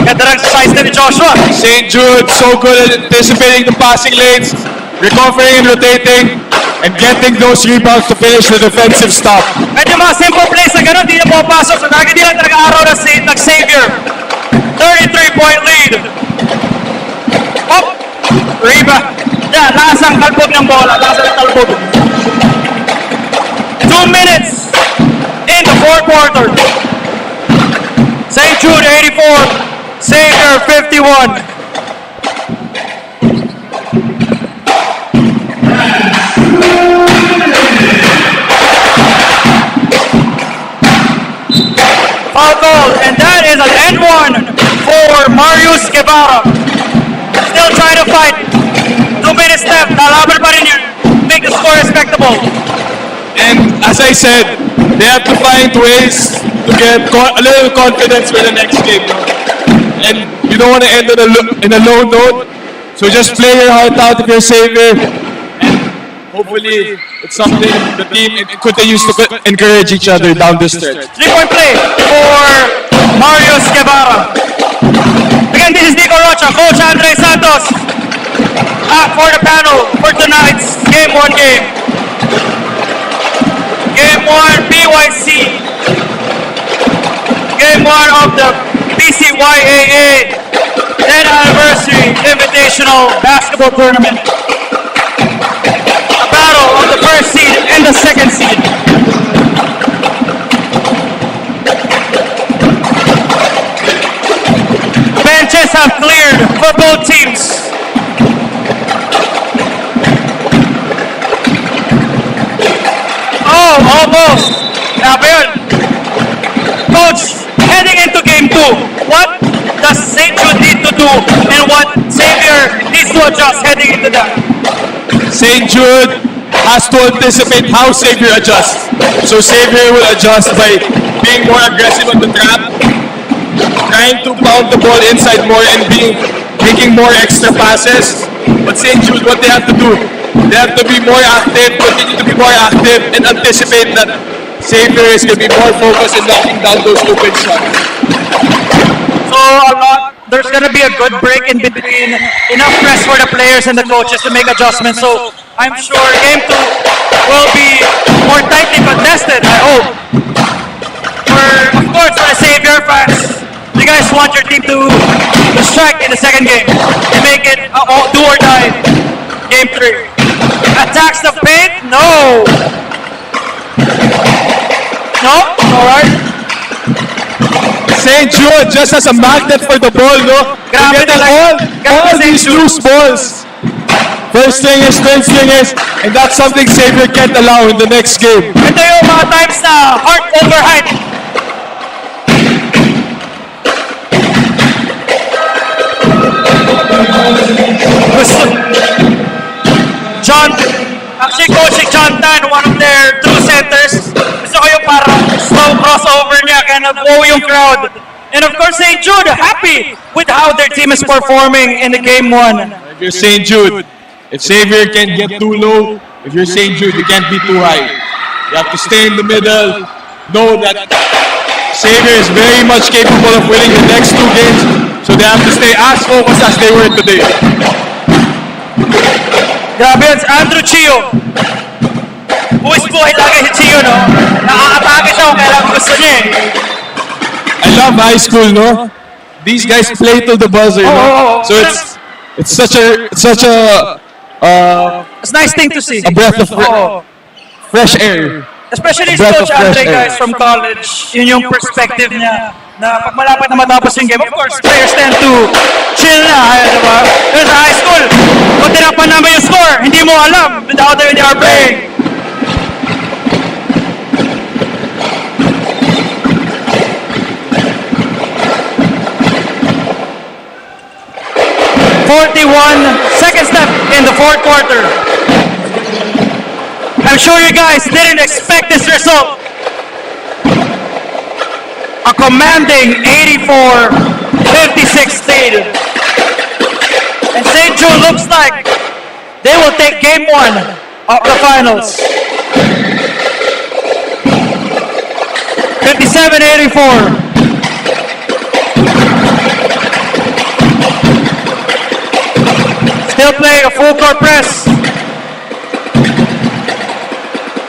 Ganda ng sidestep ni Joshua. St. Jude, so good at anticipating the passing lanes, recovering and rotating, and getting those rebounds to finish the defensive stop. At yung mga simple plays na gano'n, di na pumapasok. So lagi di lang talaga araw ng Xavier. 33-point lead. Hop! Rebound. Yan, lasang talbog ng bola. Lasang talbog. 2 minutes in the fourth quarter. St. Jude 84, Xavier 51. Foul goal, and that is an N1 for Marius Guevara. Still trying to fight. 2 minutes left. Lalaban pa rin yun. Make the score respectable. And as I said, they have to find ways to get a little confidence for the next game. No? And you don't want to end in a low note, so just play your heart out if you're Xavier. And hopefully, it's something the team continues to encourage each other down the stretch. 3-point play for Marius Guevara. Again, this is Nico Rocha, Coach Andre Santos. For the panel for tonight's Game 1 game. Game 1 PYC. Game 1 of the PCYAA 10th Anniversary Invitational Basketball Tournament. A battle of the first seed and the second seed. Benches have cleared for both teams. Oh, almost. Grabe yun. Coach, heading into game 2, what does St. Jude need to do and what Xavier needs to adjust heading into that? St. Jude has to anticipate how Xavier adjusts. So Xavier will adjust by being more aggressive on the trap, trying to pound the ball inside more and making more extra passes. But St. Jude, what they have to do, they have to be more active, continue to be more active, and anticipate that Xavier is going to be more focused in knocking down those open shots. So there's going to be a good break in between, enough rest for the players and the coaches to make adjustments. So I'm sure game 2 will be more tightly contested, I hope. Of course, for the Xavier fans, you guys want your team to strike in the second game and make it a do or die game 3. Attacks the paint? No. No? Alright. St. Jude just has a magnet for the ball, no? Grabe all these loose balls. First stringers, twin stringers, and that's something Xavier can't allow in the next game. Ito yung mga times na heart over height. Actually coaching John Tan, one of their true centers. Gusto ko yung parang slow crossover niya, kind of wow yung crowd. And of course, St. Jude, happy with how their team is performing in the game 1. If you're St. Jude, if Xavier can't get too low, if you're St. Jude, you can't be too high. You have to stay in the middle, know that Xavier is very much capable of winning the next 2 games, so they have to stay as focused as they were today. Grabe yun, Andrew Chio. Buwis-buhay lagi si Chio, no? Nakakatake siya kung kailangan gusto niya eh. I love high school, no? these guys play to the buzzer. No? So it's such a It's a nice thing to see. a breath of fresh air. Especially si Breath Coach of fresh Andre, air. guys, from college. Yun yung perspective niya na pag malapit na matapos yung game, of course, players tend to chill na. Diba? Pero sa high school, kung tinapan namin yung score, hindi mo alam without they are playing. Second step in the fourth quarter. I'm sure you guys didn't expect this result. A commanding 84-56 lead. And St.JUDE looks like they will take game one of the finals. 57-84. Still playing a full court press.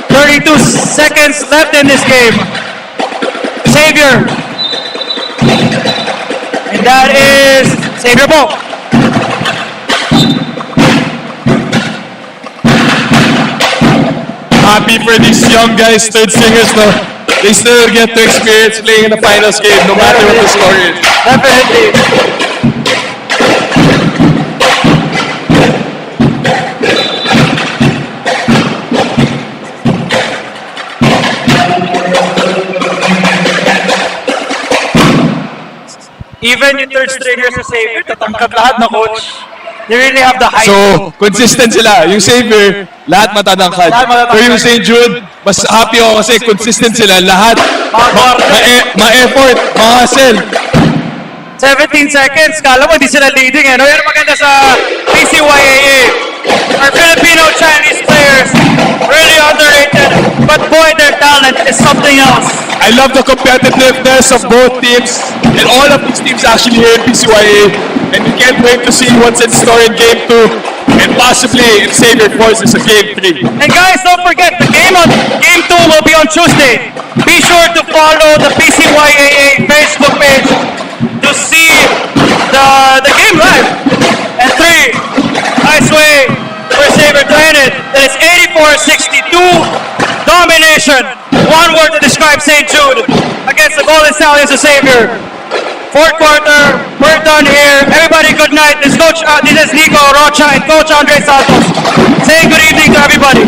32 seconds left in this game. Xavier. And that is Xavier ball. Happy for these young guys, third stringers, no? They still get to experience playing in the finals game, no matter what the score is. Definitely. Even yung third stringers sa Xavier, tatangkad lahat na coach. They really have the height. So, consistent sila. Yung Xavier, lahat matatangkad. Lahat matatangkad. Pero yung St. Jude, mas happy ako kasi consistent sila. Lahat, ma-effort, ma-hustle. 17 seconds, kala mo di sila leading eh. No? Yan ang maganda sa PCYAA. Our Filipino-Chinese players, really underrated. But boy, their talent is something else. I love the competitiveness of both teams and all of these teams actually here in PCYA. And we can't wait to see what's in store in Game 2 and possibly in Xavier Forces in Game 3. And guys, don't forget, the game 2 will be on Tuesday. Be sure to follow the PCYAA Facebook page to see the game live. And 3, nice way for Xavier to end it. That is 84-62 domination. One word to describe St. Jude against the Golden Stallions of Xavier. Fourth quarter, we're done here. Everybody, good night. This is Nico Rocha and Coach Andre Santos saying good evening to everybody.